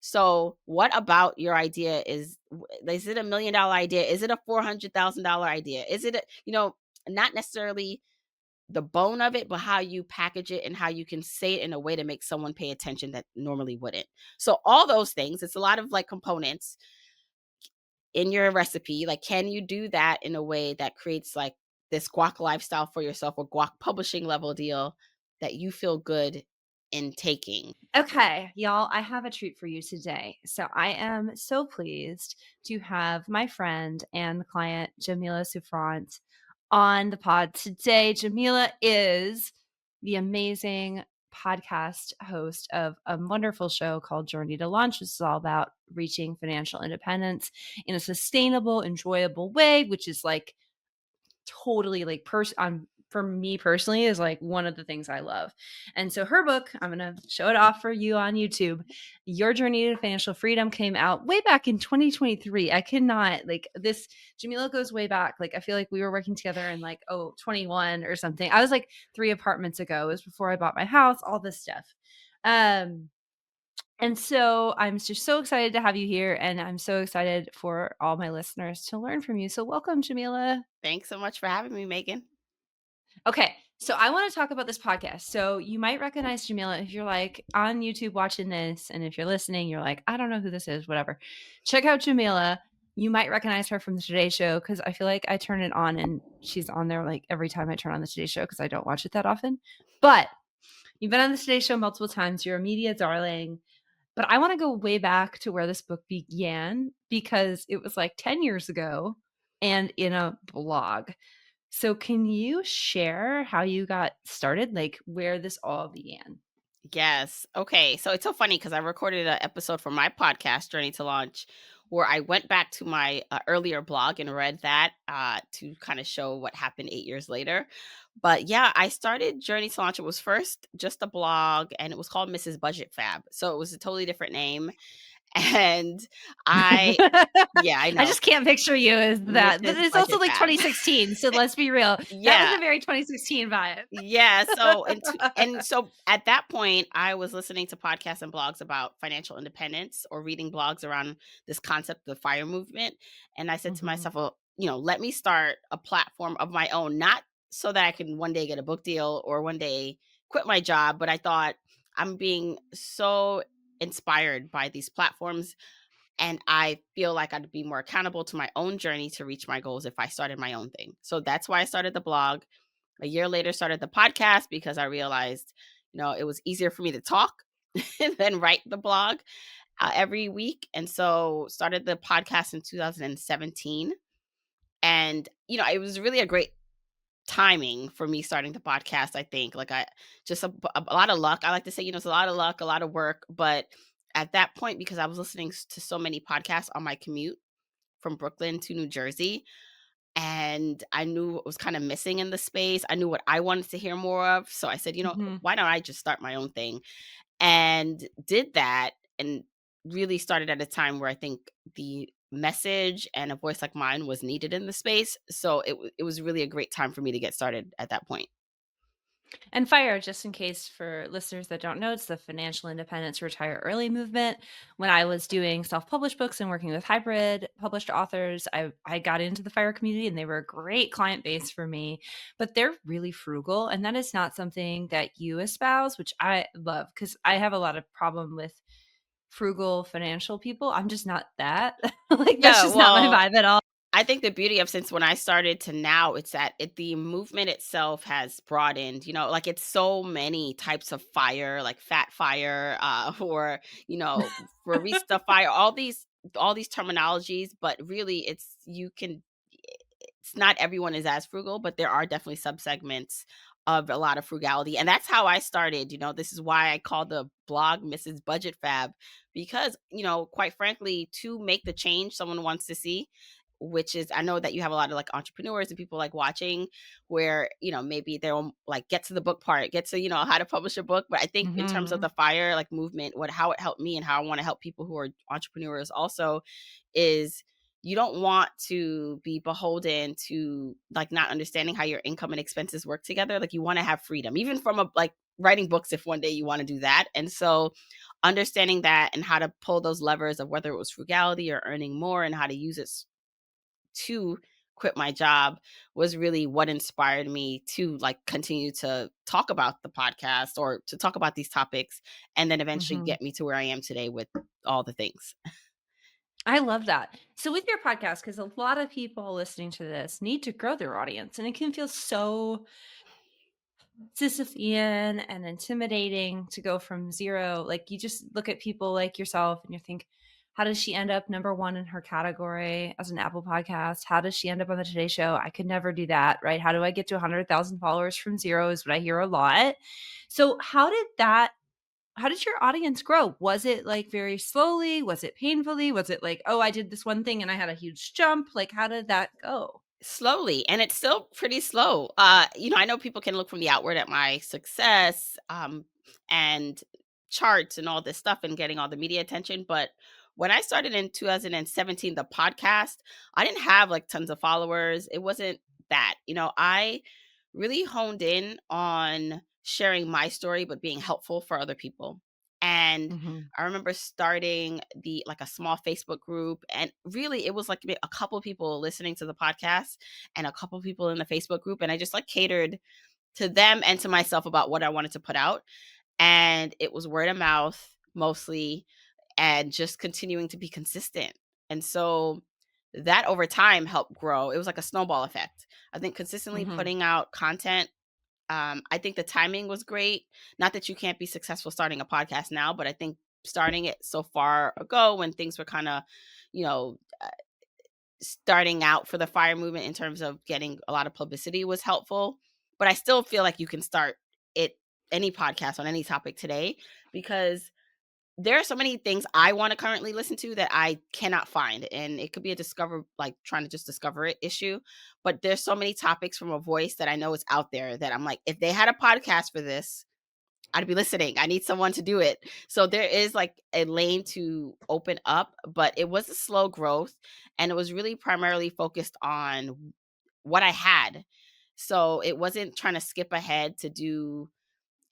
So what about your idea is it $1 million idea? Is it a $400,000 idea? Is it, not necessarily the bone of it, but how you package it and how you can say it in a way to make someone pay attention that normally wouldn't. So all those things, it's a lot of like components in your recipe. Like, can you do that in a way that creates like this guac lifestyle for yourself or guac publishing level deal that you feel good in taking? Okay, y'all, I have a treat for you today. So I am so pleased to have my friend and client, Jamila Souffrant, on the pod today. Jamila is the amazing podcast host of a wonderful show called Journey to Launch, which is all about reaching financial independence in a sustainable, enjoyable way, which is like totally like for me personally is like one of the things I love. And so her book, I'm going to show it off for you on YouTube. Your Journey to Financial Freedom came out way back in 2023. I cannot like this. Jamila goes way back. Like I feel like we were working together in like, 21 or something. I was like 3 apartments ago. It was before I bought my house, all this stuff. And so I'm just so excited to have you here, and I'm so excited for all my listeners to learn from you. So welcome, Jamila. Thanks so much for having me, Megan. Okay, so I want to talk about this podcast. So you might recognize Jamila if you're like on YouTube watching this, and if you're listening, you're like, I don't know who this is, whatever. Check out Jamila. You might recognize her from the Today Show because I feel like I turn it on and she's on there like every time I turn on the Today Show because I don't watch it that often. But you've been on the Today Show multiple times. You're a media darling. But I want to go way back to where this book began because it was like 10 years ago and in a blog. So can you share how you got started, like where this all began? Yes. Okay. So it's so funny because I recorded an episode for my podcast, Journey to Launch, where I went back to my earlier blog and read that to kind of show what happened 8 years later. But yeah, I started Journey to Launch. It was first just a blog and it was called Mrs. Budget Fab. So it was a totally different name. And I, yeah, I I know. just can't picture you as that. But Mrs. it's also Budget like Fab. 2016, so let's be real. That was Yeah. a very 2016 vibe. Yeah, so and so at that point, I was listening to podcasts and blogs about financial independence or reading blogs around this concept of the FIRE movement, and I said to Mhm. myself, "Well, let me start a platform of my own, not so that I can one day get a book deal or one day quit my job, but I thought I'm being so inspired by these platforms and I feel like I'd be more accountable to my own journey to reach my goals if I started my own thing." So that's why I started the blog. A year later, started the podcast because I realized, it was easier for me to talk than write the blog every week. And so started the podcast in 2017. And, it was really a great timing for me starting the podcast. I think like I just a lot of luck. I like to say, it's a lot of luck, a lot of work. But at that point, because I was listening to so many podcasts on my commute from Brooklyn to New Jersey, and I knew what was kind of missing in the space. I knew what I wanted to hear more of. So I said, Mhm. why don't I just start my own thing? And did that and really started at a time where I think the message and a voice like mine was needed in the space. So it was really a great time for me to get started at that point. And FIRE, just in case for listeners that don't know, it's the Financial Independence Retire Early movement. When I was doing self-published books and working with hybrid published authors, I got into the FIRE community and they were a great client base for me, but they're really frugal. And that is not something that you espouse, which I love because I have a lot of problem with frugal financial people. I'm just not that. Like that's Yeah, just not my well, vibe at all. I think the beauty of since when I started to now, it's that the movement itself has broadened, like it's so many types of fire, like fat fire, or, barista fire, all these terminologies, but really it's not everyone is as frugal, but there are definitely subsegments of a lot of frugality. And that's how I started. This is why I call the blog Mrs. Budget Fab, because, quite frankly, to make the change someone wants to see, which is, I know that you have a lot of like entrepreneurs and people like watching where, maybe they'll like get to the book part, get to, how to publish a book. But I think in terms of Mhm. the fire like movement, how it helped me and how I want to help people who are entrepreneurs also is you don't want to be beholden to like not understanding how your income and expenses work together. Like you want to have freedom, even from like writing books if one day you want to do that. And so understanding that and how to pull those levers of whether it was frugality or earning more and how to use it to quit my job was really what inspired me to like continue to talk about the podcast or to talk about these topics and then eventually Mhm. get me to where I am today with all the things. I love that. So with your podcast, because a lot of people listening to this need to grow their audience, and it can feel so Sisyphean and intimidating to go from 0. Like, you just look at people like yourself and you think, how does she end up number 1 in her category as an Apple podcast? How does she end up on the Today Show? I could never do that, right? How do I get to 100,000 followers from 0 is what I hear a lot. So, how did your audience grow? Was it, like, very slowly? Was it painfully? Was it like, "Oh, I did this one thing and I had a huge jump?" Like, how did that go? Slowly, and it's still pretty slow. I know people can look from the outward at my success, and charts and all this stuff and getting all the media attention, but when I started in 2017, the podcast, I didn't have like tons of followers. It wasn't that. I really honed in on sharing my story but being helpful for other people. And Mhm. I remember starting the like a small Facebook group, and really it was like a couple people listening to the podcast and a couple people in the Facebook group, and I just like catered to them and to myself about what I wanted to put out. And it was word of mouth mostly, and just continuing to be consistent. And so that over time helped grow. It was like a snowball effect. I think consistently Mhm. putting out content, I think the timing was great. Not that you can't be successful starting a podcast now, but I think starting it so far ago when things were kind of, you know, starting out for the fire movement in terms of getting a lot of publicity was helpful. But I still feel like you can start it any podcast on any topic today, because there are so many things I want to currently listen to that I cannot find. And it could be a discover, like trying to just discover it issue. But there's so many topics from a voice that I know is out there that I'm like, if they had a podcast for this, I'd be listening. I need someone to do it. So there is like a lane to open up, but it was a slow growth and it was really primarily focused on what I had. So it wasn't trying to skip ahead to do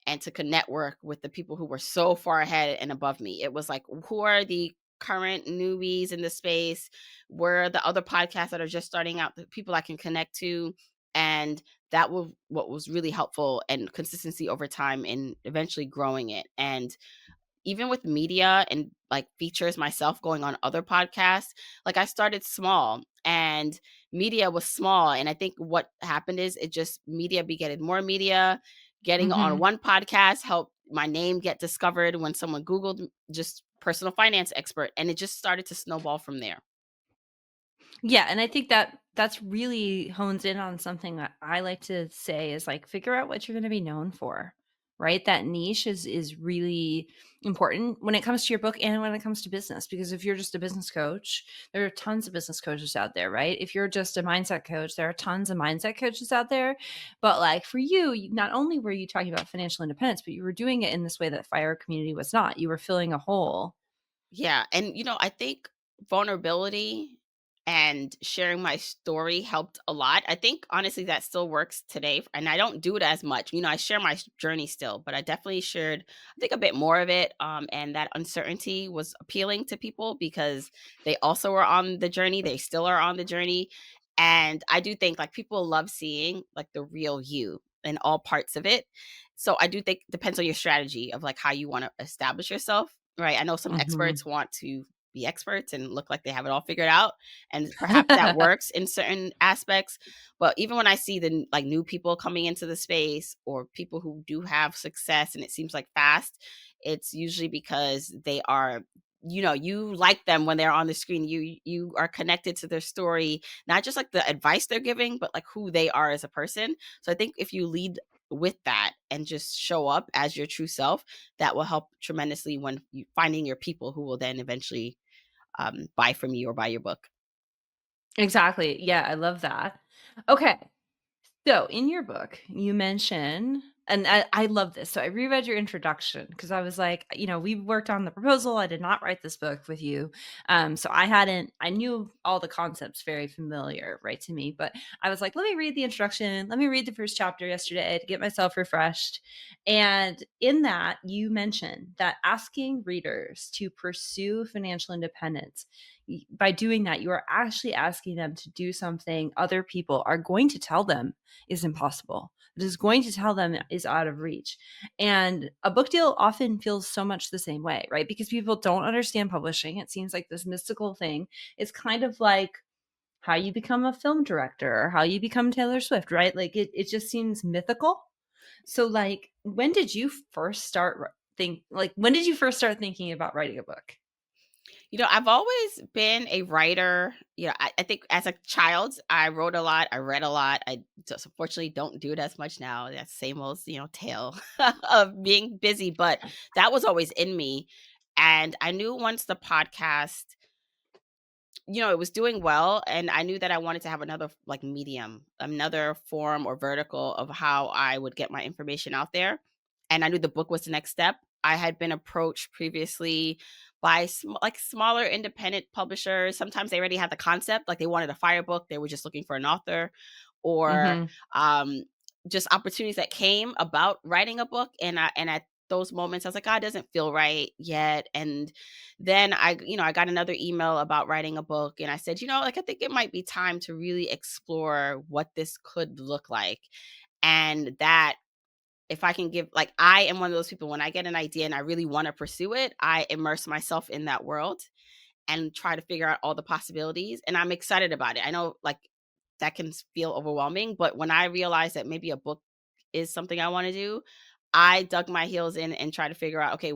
and to network with the people who were so far ahead and above me. It was like, who are the current newbies in the space? Where are the other podcasts that are just starting out, the people I can connect to? And that was what was really helpful, and consistency over time and eventually growing it. And even with media and like features myself going on other podcasts, like I started small and media was small. And I think what happened is it just media begetted more media. Getting on Mhm. one podcast helped my name get discovered when someone Googled just personal finance expert. And it just started to snowball from there. Yeah, and I think that that's really hones in on something that I like to say is like figure out what you're going to be known for. Right? That niche is really important when it comes to your book and when it comes to business, because if you're just a business coach, there are tons of business coaches out there, right? If you're just a mindset coach, there are tons of mindset coaches out there. But like for you, not only were you talking about financial independence, but you were doing it in this way that fire community was not. You were filling a hole. Yeah, and I think vulnerability and sharing my story helped a lot. I think honestly that still works today, and I don't do it as much. I share my journey still, but I definitely shared I think a bit more of it, and that uncertainty was appealing to people because they also were on the journey, they still are on the journey. And I do think like people love seeing like the real you in all parts of it. So I do think depends on your strategy of like how you want to establish yourself. Right. I know some Mhm. experts want to be experts and look like they have it all figured out. And perhaps that works in certain aspects. But even when I see the like new people coming into the space or people who do have success and it seems like fast, it's usually because they are you like them when they're on the screen. You are connected to their story, not just like the advice they're giving, but like who they are as a person. So I think if you lead with that and just show up as your true self, that will help tremendously when you finding your people who will then eventually buy from you or buy your book. Exactly. Yeah, I love that. Okay. So, in your book, you mention And I love this. So I reread your introduction because I was like, we worked on the proposal. I did not write this book with you. So I knew all the concepts very familiar, right, to me. But I was like, let me read the introduction. Let me read the first chapter yesterday to get myself refreshed. And in that, you mentioned that asking readers to pursue financial independence, by doing that, you are actually asking them to do something other people are going to tell them is impossible. It is going to tell them is out of reach. And a book deal often feels so much the same way, right? Because people don't understand publishing. It seems like this mystical thing. It's kind of like how you become a film director or how you become Taylor Swift, right? Like it just seems mythical. So like when did you first start when did you first start thinking about writing a book? I've always been a writer. I think as a child, I wrote a lot. I read a lot. I just unfortunately don't do it as much now. That same old, tale of being busy, but that was always in me. And I knew once the podcast, it was doing well, and I knew that I wanted to have another like medium, another form or vertical of how I would get my information out there. And I knew the book was the next step. I had been approached previously by like smaller independent publishers. Sometimes they already had the concept, like they wanted a fire book, they were just looking for an author, or Mhm. um, just opportunities that came about writing a book. And at those moments, I was like, God, it doesn't feel right yet. And then I got another email about writing a book, and I said, like I think it might be time to really explore what this could look like. And that if I can give, like, I am one of those people when I get an idea and I really want to pursue it, I immerse myself in that world and try to figure out all the possibilities. And I'm excited about it. I know like that can feel overwhelming, but when I realized that maybe a book is something I want to do, I dug my heels in and tried to figure out, okay,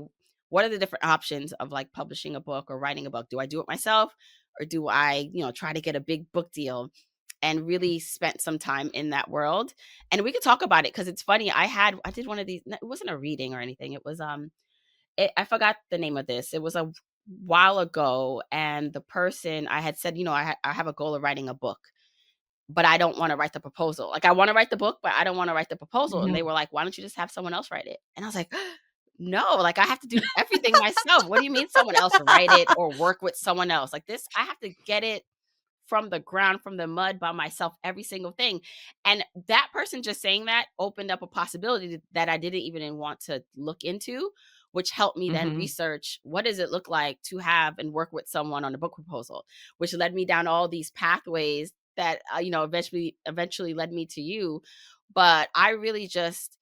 what are the different options of like publishing a book or writing a book? Do I do it myself, or do I, try to get a big book deal? And really spent some time in that world. And we could talk about it because it's funny. I did one of these. It wasn't a reading or anything. It was I forgot the name of this. It was a while ago, and the person I had said, I have a goal of writing a book, but I don't want to write the proposal. Like I want to write the book, but I don't want to write the proposal. And they Mhm. were like, "Why don't you just have someone else write it?" And I was like, "No, like I have to do everything myself. What do you mean someone else write it or work with someone else? Like this, I have to get it from the ground, from the mud by myself, every single thing." And that person just saying that opened up a possibility that I didn't even want to look into, which helped me then Mhm. research what does it look like to have and work with someone on a book proposal, which led me down all these pathways that eventually led me to you. But I really just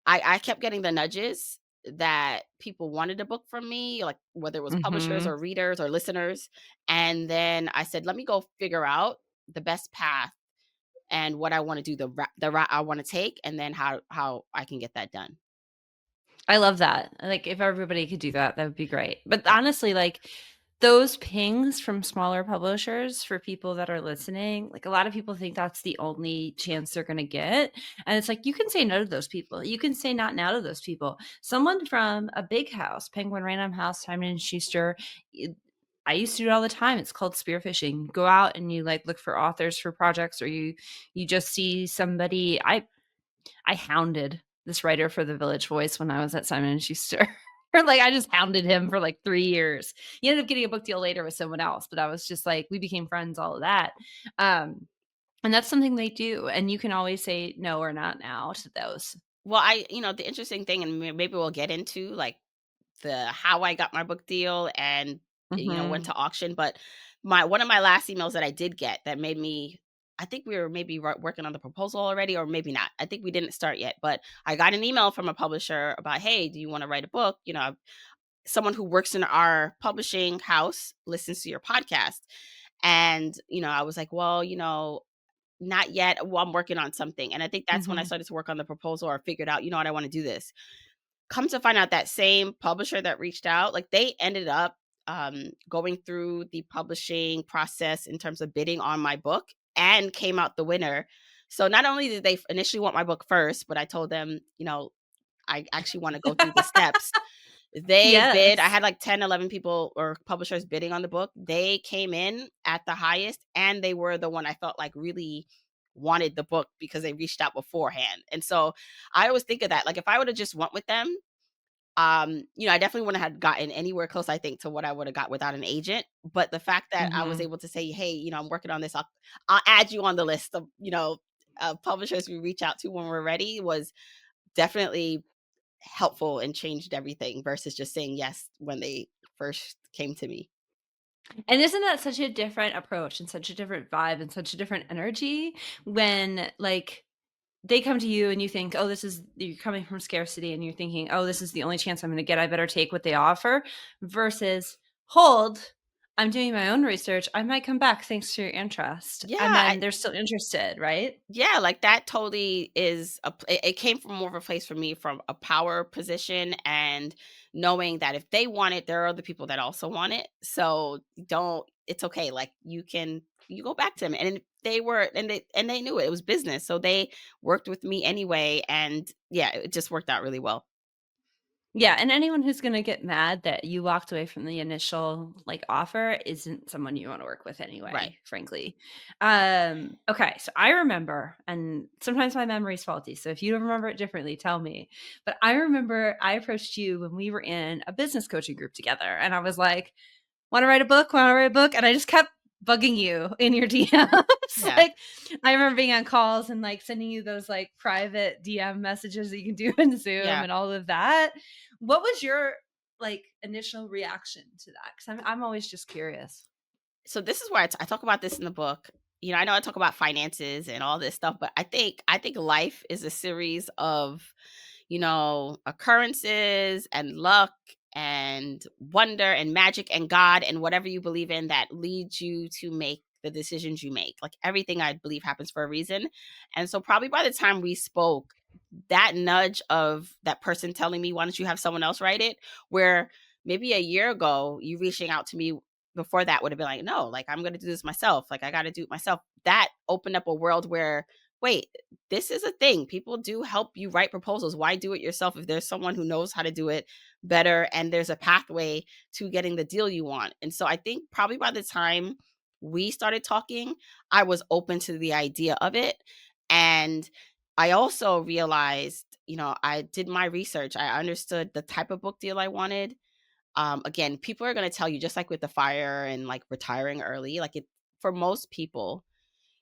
I kept getting the nudges that people wanted a book from me, like whether it was publishers Mhm. or readers or listeners. And then I said, let me go figure out the best path and what I want to do, the route I want to take, and then how I can get that done. I love that. Like, if everybody could do that, that would be great. But Yeah. honestly, like, those pings from smaller publishers for people that are listening, like, a lot of people think that's the only chance they're gonna get, and it's like, you can say no to those people. You can say not now to those people. Someone from a big house, Penguin Random House, Simon& and Schuster, it I used to do it all the time. It's called spearfishing. You go out and you, like, look for authors for projects, or you just see somebody. I hounded this writer for the Village Voice when I was at Simon& and Schuster. Like, I just hounded him for, like, 3 years. He ended up getting a book deal later with someone else, but I was just like we became friends, all of that. Um, and that's something they do, and you can always say no or not now to those. Well, the interesting thing, and maybe we'll get into like the how I got my book deal and went Mhm. to auction. But my one of my last emails that I did get that made me, I think we were maybe working on the proposal already, or maybe not. I think we didn't start yet, but I got an email from a publisher about, hey, do you want to write a book? Someone who works in our publishing house listens to your podcast. And I was like, well, not yet. Well, I'm working on something. And I think that's when I Mhm. started to work on the proposal, or figured out, what, I want to do this. Come to find out, that same publisher that reached out, like, they ended up, going through the publishing process in terms of bidding on my book and came out the winner. So not only did they initially want my book first, but I told them, I actually wanna go through the steps. They bid. I Yes. had like 10, 11 people or publishers bidding on the book. They came in at the highest, and they were the one I felt like really wanted the book because they reached out beforehand. And so I always think of that. Like if I would have just went with them, I definitely wouldn't have gotten anywhere close, I think, to what I would have got without an agent. But the fact that I was Mhm. able to say, hey, I'm working on this, I'll add you on the list of, publishers we reach out to when we're ready was definitely helpful and changed everything versus just saying yes when they first came to me. And isn't that such a different approach and such a different vibe and such a different energy when, like, they come to you and you think, "Oh, this is," you're coming from scarcity and you're thinking, "Oh, this is the only chance I'm gonna get. I better take what they offer," versus, "Hold, I'm doing my own research. I might come back thanks to your interest." Yeah, And then they're still interested, right? yeah, like that totally is it came from more of a place for me from a power position and knowing that if they want it, there are other people that also want it. So don't it's okay. Like you go back to them and they knew it. It was business. So they worked with me anyway and yeah, it just worked out really well. Yeah, and anyone who's gonna get mad that you walked away from the initial, like, offer isn't someone you wanna work with Right. anyway, frankly. Okay, so I remember, and sometimes my memory's faulty, so if you remember it differently, tell me. But I remember I approached you when we were in a business coaching group together, and I was like, "Wanna write a book? Wanna write a book?" And I just kept bugging you in your DMs. Yeah. Like, I remember being on calls and, like, sending you those, like, private DM messages that you can do in Zoom Yeah. and all of that. What was your, like, initial reaction to that? Because I'm always just curious. So this is where I talk about this in the book. I know I talk about finances and all this stuff, but I think life is a series of, occurrences and luck and wonder and magic and God and whatever you believe in that leads you to make the decisions you make. Like everything I believe happens for a reason. And so probably by the time we spoke, that nudge of that person telling me, why don't you have someone else write it? Where maybe a year ago, you reaching out to me before that would have been like, no, like I'm going to do this myself. Like I got to do it myself. That opened up a world where, wait, this is a thing. People do help you write proposals. Why do it yourself if there's someone who knows how to do it better and there's a pathway to getting the deal you want? And so I think probably by the time we started talking, I was open to the idea of it. And I also realized, I did my research. I understood the type of book deal I wanted. Again, people are going to tell you, just like with the fire and like retiring early, like it for most people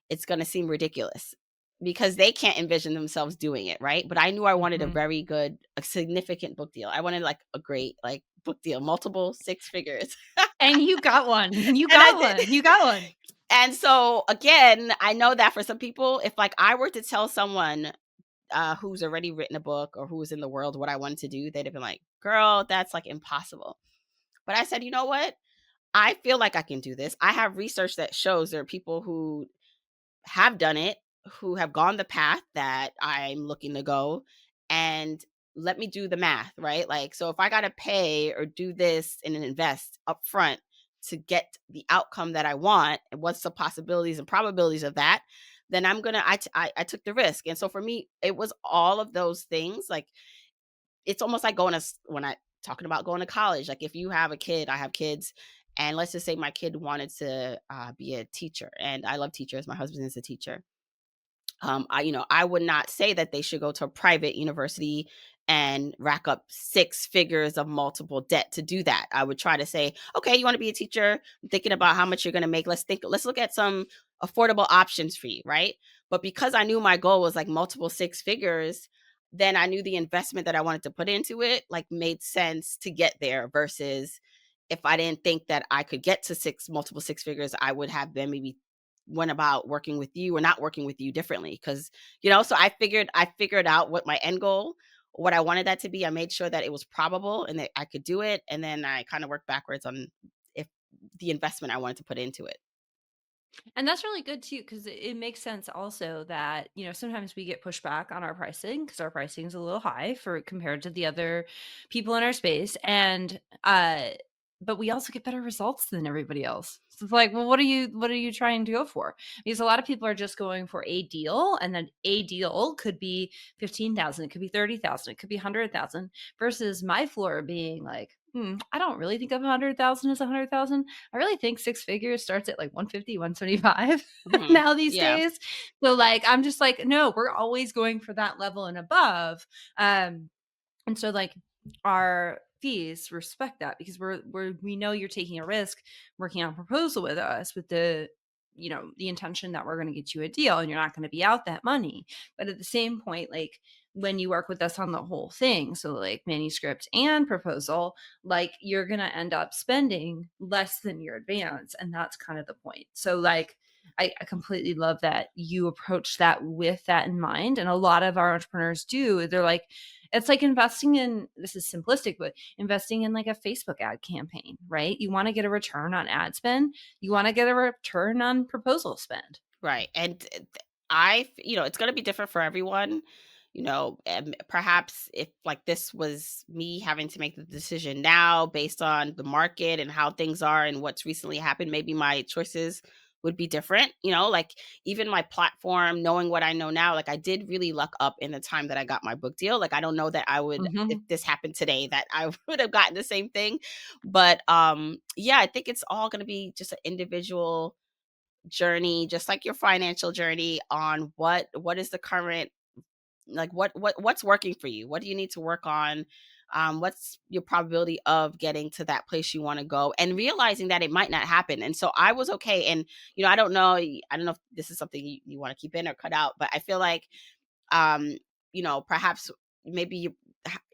it's going to seem ridiculous because they can't envision themselves doing it, right? But I knew I wanted Mhm. a significant book deal. I wanted like a great like book deal, multiple six figures. And you got one. You And I got did. one. You got one. And so again, I know that for some people, if like I were to tell someone who's already written a book or who's in the world what I wanted to do, they'd have been like, girl, that's like impossible. But I said, you know what? I feel like I can do this. I have research that shows there are people who have done it, who have gone the path that I'm looking to go, and let me do the math, right? Like, so if I got to pay or do this and then invest upfront to get the outcome that I want, and what's the possibilities and probabilities of that, then I'm gonna. I took the risk, and so for me, it was all of those things. Like, it's almost like when I talking about going to college. Like, if you have a kid, I have kids, and let's just say my kid wanted to be a teacher, and I love teachers. My husband is a teacher. I would not say that they should go to a private university and rack up six figures of multiple debt to do that. I would try to say, okay, you want to be a teacher, I'm thinking about how much you're going to make. Let's look at some affordable options for you, right? But because I knew my goal was like multiple six figures, then I knew the investment that I wanted to put into it like made sense to get there versus if I didn't think that I could get to multiple six figures, I would have been maybe went about working with you or not working with you differently because so I figured out what my end goal, what I wanted that to be. I made sure that it was probable and that I could do it, and then I kind of worked backwards on if the investment I wanted to put into it. And that's really good too, because it makes sense also that, sometimes we get pushback on our pricing because our pricing is a little high for compared to the other people in our space. And but we also get better results than everybody else. So it's like, well, what are you trying to go for? Because a lot of people are just going for a deal, and then a deal could be 15,000, it could be 30,000, it could be 100,000, versus my floor being like I don't really think of 100,000 as 100,000. I really think six figures starts at like 150, 175 Mhm. now these Yeah. days. So like I'm just like, no, we're always going for that level and above. And so like our fees reflect that because we know you're taking a risk working on a proposal with us with the intention that we're going to get you a deal and you're not going to be out that money. But at the same point, like when you work with us on the whole thing, so like manuscript and proposal, like you're going to end up spending less than your advance. And that's kind of the point. So like I completely love that you approach that with that in mind. And a lot of our entrepreneurs do. They're like, it's like investing in, this is simplistic, but investing in like a Facebook ad campaign, right? You want to get a return on ad spend, you want to get a return on proposal spend. Right. And it's going to be different for everyone. Perhaps if like this was me having to make the decision now based on the market and how things are and what's recently happened, maybe my choices would be different. Like even my platform, knowing what I know now, like I did really luck up in the time that I got my book deal. Like I don't know that I would, if Mhm. this happened today, that I would have gotten the same thing. But yeah, I think it's all going to be just an individual journey, just like your financial journey, on what is the current, like what's working for you, what do you need to work on, what's your probability of getting to that place you want to go, and realizing that it might not happen. And so I was okay. And I don't know if this is something you want to keep in or cut out, but I feel like um perhaps maybe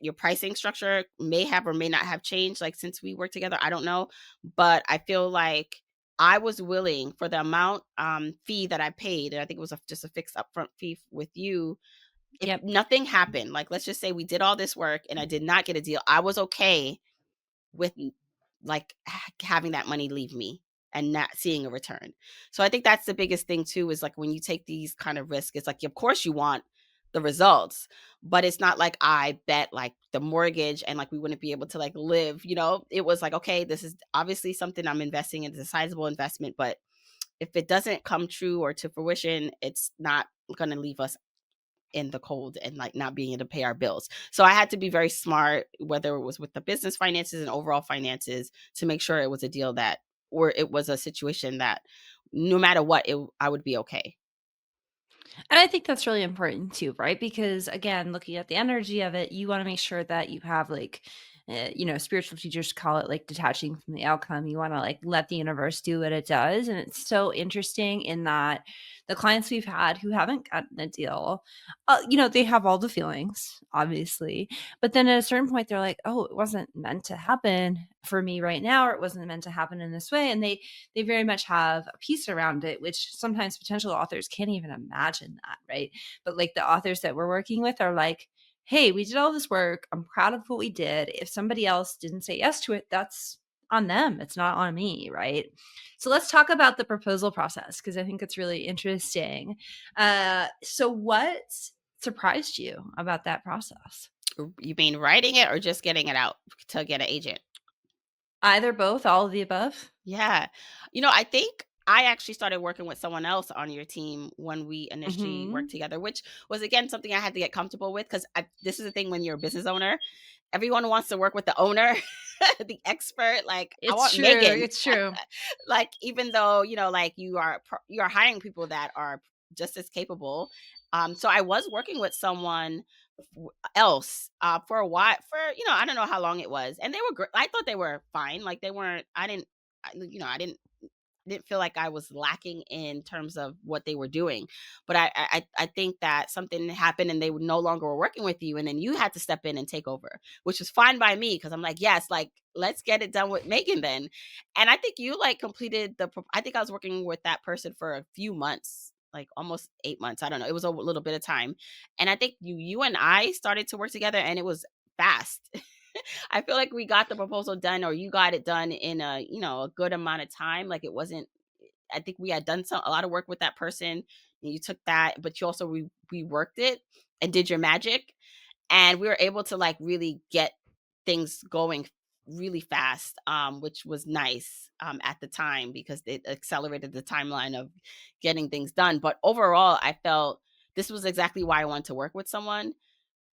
your pricing structure may have or may not have changed, like since we worked together, I don't know. But I feel like I was willing for the amount fee that I paid, and I think it was just a fixed upfront fee with you. If Yep. nothing happened, like let's just say we did all this work and I did not get a deal, I was okay with like having that money leave me and not seeing a return. So I think that's the biggest thing too, is like when you take these kind of risks, it's like of course you want the results, but it's not like I bet like the mortgage and like we wouldn't be able to like live. It was like, okay, this is obviously something I'm investing in, it's a sizable investment, but if it doesn't come true or to fruition, it's not going to leave us in the cold and like not being able to pay our bills. So I had to be very smart, whether it was with the business finances and overall finances, to make sure it was a deal that, or it was a situation that no matter what, I would be okay. And I think that's really important too, right? Because again, looking at the energy of it, you want to make sure that you have like, spiritual teachers call it like detaching from the outcome. You want to like let the universe do what it does. And it's so interesting in that the clients we've had who haven't gotten a deal, they have all the feelings, obviously. But then at a certain point, they're like, oh, it wasn't meant to happen for me right now, or it wasn't meant to happen in this way. And they very much have a piece around it, which sometimes potential authors can't even imagine that, right? But like the authors that we're working with are like, hey, we did all this work. I'm proud of what we did. If somebody else didn't say yes to it, that's on them. It's not on me, right? So let's talk about the proposal process because I think it's really interesting. So what surprised you about that process? You mean writing it or just getting it out to get an agent? Either, both, all of the above? Yeah. I think I actually started working with someone else on your team when we initially worked Mhm. together, which was again something I had to get comfortable with, because this is the thing when you're a business owner, everyone wants to work with the owner, the expert. Like I It's want true. Megan. It's true. Like even though like you are hiring people that are just as capable. So I was working with someone else for a while, for I don't know how long it was, and they were great. I thought they were fine. Like they weren't. I didn't feel like I was lacking in terms of what they were doing. But I think that something happened and they were no longer were working with you, and then you had to step in and take over, which was fine by me because I'm like, yes, like let's get it done with Megan then. And I think you like completed I think I was working with that person for a few months, like almost 8 months. I don't know. It was a little bit of time, and I think you and I started to work together, and it was fast. I feel like we got the proposal done, or you got it done in a good amount of time. Like it wasn't. I think we had done a lot of work with that person. And you took that, but you also reworked it and did your magic, and we were able to like really get things going really fast, which was nice at the time because it accelerated the timeline of getting things done. But overall, I felt this was exactly why I wanted to work with someone,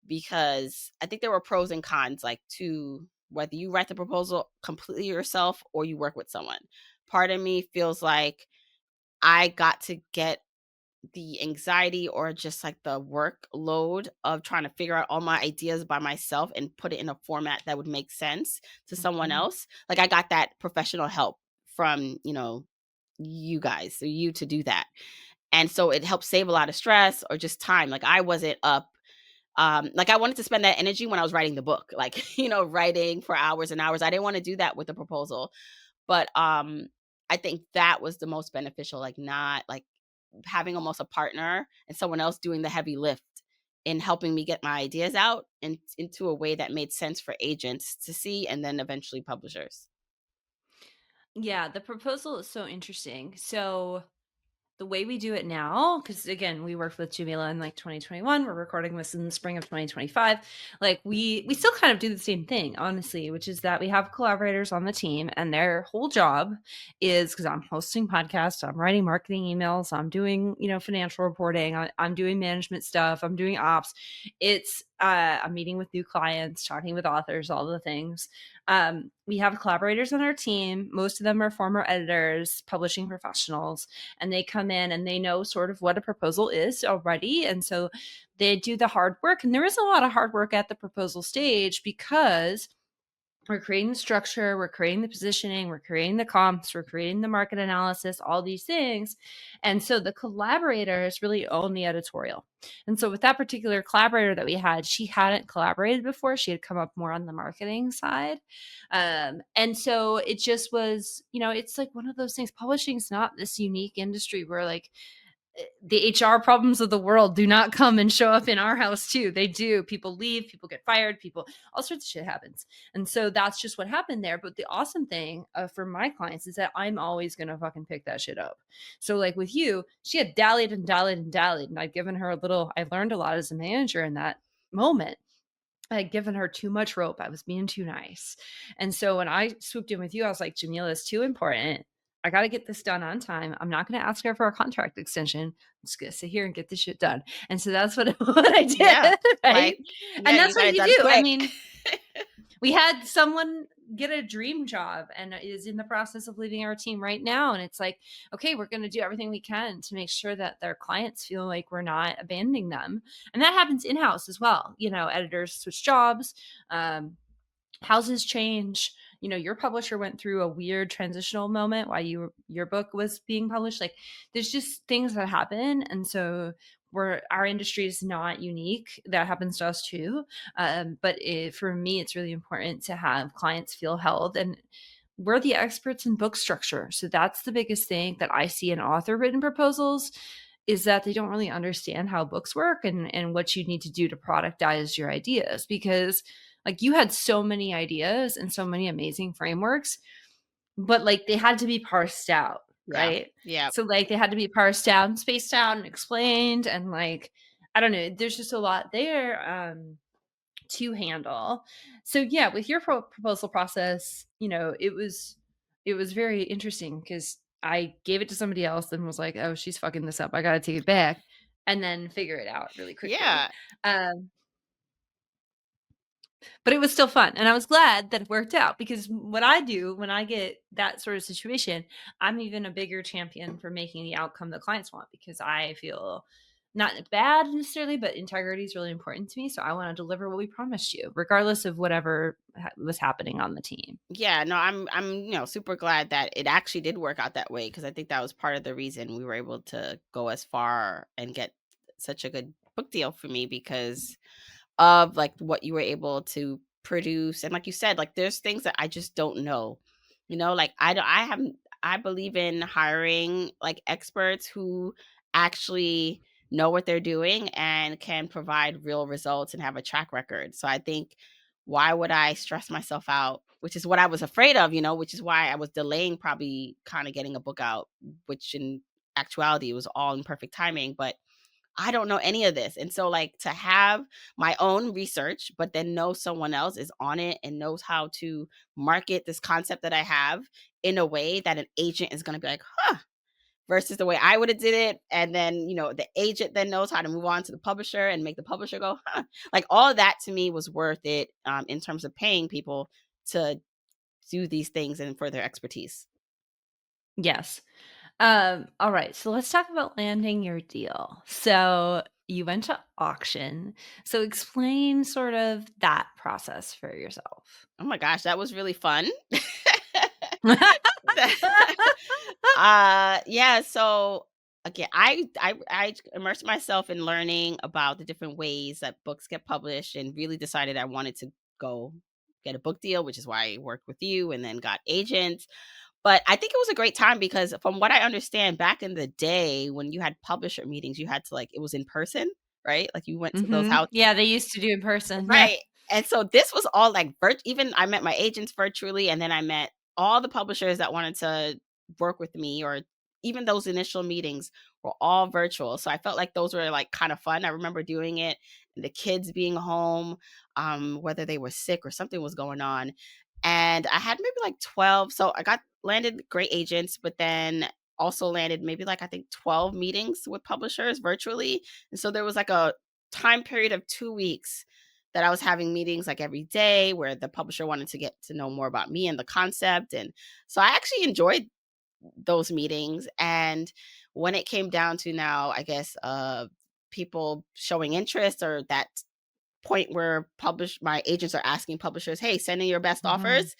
because I think there were pros and cons like to whether you write the proposal completely yourself or you work with someone. Part of me feels like I got to get the anxiety or just like the workload of trying to figure out all my ideas by myself and put it in a format that would make sense to someone Mhm. else. Like I got that professional help from, you guys, so you to do that. And so it helped save a lot of stress or just time. Like I wasn't up like I wanted to spend that energy when I was writing the book, like, writing for hours and hours. I didn't want to do that with the proposal. But I think that was the most beneficial, like not like having almost a partner and someone else doing the heavy lift in helping me get my ideas out and into a way that made sense for agents to see and then eventually publishers. Yeah, the proposal is so interesting. So the way we do it now, because again, we worked with Jamila in like 2021. We're recording this in the spring of 2025. Like we still kind of do the same thing, honestly, which is that we have collaborators on the team, and their whole job is because I'm hosting podcasts, I'm writing marketing emails, I'm doing financial reporting, I'm doing management stuff, I'm doing ops. It's I'm meeting with new clients, talking with authors, all the things. We have collaborators on our team. Most of them are former editors, publishing professionals, and they come in and they know sort of what a proposal is already. And so they do the hard work. And there is a lot of hard work at the proposal stage because we're creating the structure, we're creating the positioning, we're creating the comps, we're creating the market analysis, all these things. And so the collaborators really own the editorial. And so with that particular collaborator that we had, she hadn't collaborated before. She had come up more on the marketing side. And so it just was, it's like one of those things. Publishing is not this unique industry where like the HR problems of the world do not come and show up in our house too. They do. People leave, people get fired, all sorts of shit happens. And so that's just what happened there. But the awesome thing for my clients is that I'm always going to fucking pick that shit up. So like with you, she had dallied and dallied and dallied. And I've given her I learned a lot as a manager in that moment. I had given her too much rope. I was being too nice. And so when I swooped in with you, I was like, Jamila, it's too important. I got to get this done on time. I'm not going to ask her for a contract extension. I'm just going to sit here and get this shit done. And so that's what, what I Yeah. did. Right. Like, yeah, And you that's got what it you done do. I quick. mean, we had someone get a dream job and is in the process of leaving our team right now. And it's like, okay, we're going to do everything we can to make sure that their clients feel like we're not abandoning them. And that happens in-house as well. Editors switch jobs, um, houses change. Your publisher went through a weird transitional moment while your book was being published. Like there's just things that happen. And so our industry is not unique. That happens to us too. But for me, it's really important to have clients feel held, and we're the experts in book structure. So that's the biggest thing that I see in author written proposals is that they don't really understand how books work and what you need to do to productize your ideas, because like you had so many ideas and so many amazing frameworks, but like they had to be parsed out, Yeah. right? Yeah. So like they had to be parsed out and spaced out and explained, and like I don't know, there's just a lot there to handle. So yeah, with your proposal process, it was very interesting because I gave it to somebody else and was like, oh, she's fucking this up, I gotta take it back, and then figure it out really quickly. Yeah. um but it was still fun, and I was glad that it worked out, because what I do when I get that sort of situation, I'm even a bigger champion for making the outcome the clients want, because I feel not bad necessarily, but integrity is really important to me. So I want to deliver what we promised you, regardless of whatever was happening on the team. Yeah, no, I'm super glad that it actually did work out that way because I think that was part of the reason we were able to go as far and get such a good book deal for me because of like what you were able to produce. And like you said, like there's things that I just don't know. Like I haven't I believe in hiring like experts who actually know what they're doing and can provide real results and have a track record. So I think why would I stress myself out, which is what I was afraid of, which is why I was delaying probably kind of getting a book out, which in actuality was all in perfect timing, but I don't know any of this. And so like to have my own research, but then know someone else is on it and knows how to market this concept that I have in a way that an agent is going to be like, huh, versus the way I would have did it. And then, the agent then knows how to move on to the publisher and make the publisher go, huh. Like all of that to me was worth it in terms of paying people to do these things and for their expertise. Yes. All right. So let's talk about landing your deal. So you went to auction. So explain sort of that process for yourself. Oh my gosh, that was really fun. Yeah, so again, I immersed myself in learning about the different ways that books get published and really decided I wanted to go get a book deal, which is why I worked with you and then got agents. But I think it was a great time because from what I understand, back in the day when you had publisher meetings, you had to like it was in person, right? Like you went to those Mhm. houses. Yeah, they used to do in person. Yeah. Right, and so this was all, like, even I met my agents virtually, and then I met all the publishers that wanted to work with me, or even those initial meetings were all virtual, so I felt like those were, like, kinda fun. I remember doing it, and the kids being home, whether they were sick or something was going on, and I had maybe, like, 12, so I got landed great agents, but then also landed maybe, like, I think 12 meetings with publishers virtually, and so there was, like, a time period of 2 weeks that I was having meetings like every day where the publisher wanted to get to know more about me and the concept. And so I actually enjoyed those meetings. And when it came down to now, I guess, people showing interest or that point where my agents are asking publishers, hey, send in your best Mhm. offers.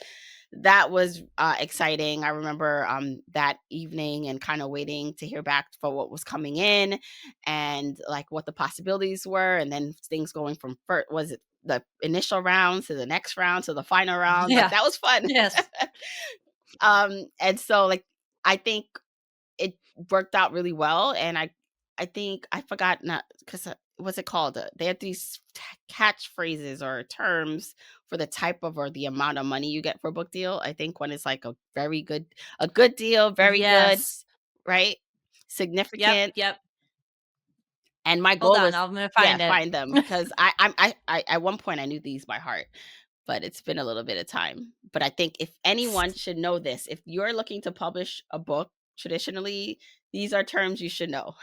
That was exciting. I remember that evening and kind of waiting to hear back for what was coming in and like what the possibilities were. And then things going from first, was it the initial round to the next round to the final round? Like Yeah. that was fun. Yes. And so like I think it worked out really well, and I think I forgot not because what's it called? They have these catchphrases or terms for the type of or the amount of money you get for a book deal. I think when it's like a good deal, very good, Yes. right? Yep, Significant. yep. And my Hold goal on, is, I'm gonna yeah, find it. find them because I at one point I knew these by heart, but it's been a little bit of time. But I think if anyone should know this, if you're looking to publish a book traditionally, these are terms you should know.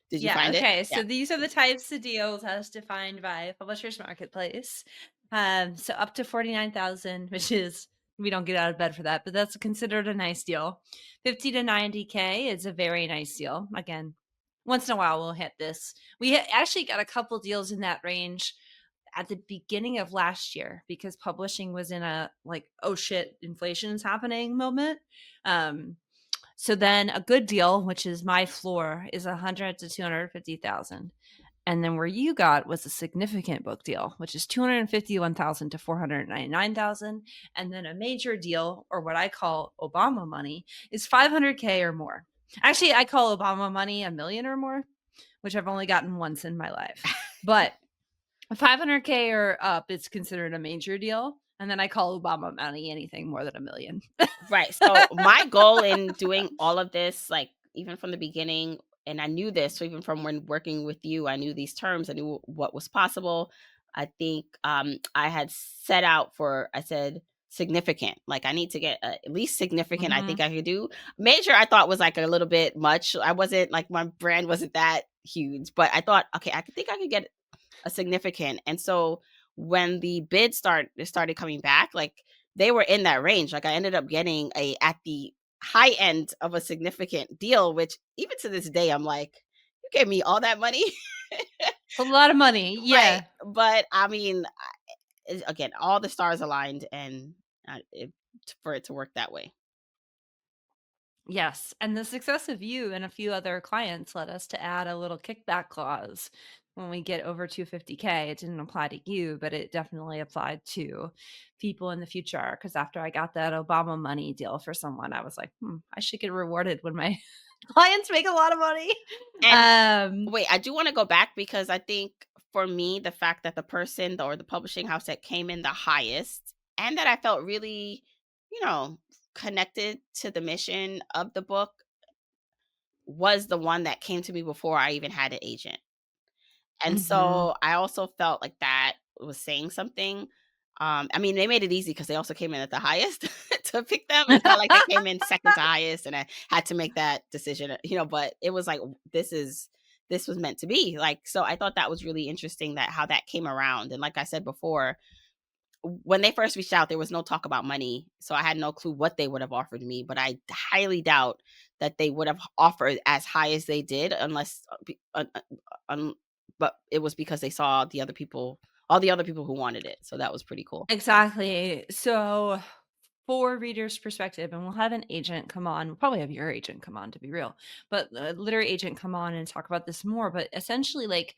Did you Yeah, find it? okay, Yeah. so these are the types of deals as defined by Publishers Marketplace. So up to 49,000, which is we don't get out of bed for that, but that's considered a nice deal. 50 to 90K is a very nice deal. Again, once in a while we'll hit this. We actually got a couple deals in that range at the beginning of last year because publishing was in a like, oh shit, inflation's happening moment. Um, so then a good deal, which is my floor, is 100 to 250,000. And then where you got was a significant book deal, which is 251,000 to 499,000. And then a major deal, or what I call Obama money, is 500K or more. Actually, I call Obama money a million or more, which I've only gotten once in my life. But 500K or up is considered a major deal. And then I call Obama money anything more than a million. Right. So my goal in doing all of this, like even from the beginning, and I knew this, so even from when working with you, I knew these terms, I knew what was possible. I think I had set out for, I said, significant. Like I need to get at least significant. I think Mhm. I could do major. I thought was like a little bit much. I wasn't like my brand wasn't that huge, but I thought, okay, I could think I could get a significant. And so when the bids started coming back, like they were in that range. Like I ended up getting a at the high end of a significant deal, which even to this day I'm like, you gave me all that money, It's a lot of money. right? Yeah. But I mean, again, all the stars aligned, and for it to work that way. Yes, and the success of you and a few other clients led us to add a little kickback clause when we get over 250K. It didn't apply to you, but it definitely applied to people in the future. Because after I got that Obama money deal for someone, I was like, I should get rewarded when my clients make a lot of money. And Um, wait, I do want to go back because I think for me, the fact that the person or the publishing house that came in the highest and that I felt really, you know, connected to the mission of the book was the one that came to me before I even had an agent. And mhm. so I also felt like that was saying something. I mean, they made it easy because they also came in at the highest to pick them. It's not like they came in second to highest and I had to make that decision, but it was like, this was meant to be like, so I thought that was really interesting that how that came around. And like I said before, when they first reached out, there was no talk about money, so I had no clue what they would have offered me, but I highly doubt that they would have offered as high as they did unless, un but it was because they saw the other people all the other people who wanted it, so that was pretty cool. Exactly. So, for readers' perspective, and we'll have an agent come on. We'll probably have your agent come on to be real, but a literary agent come on and talk about this more. But essentially, like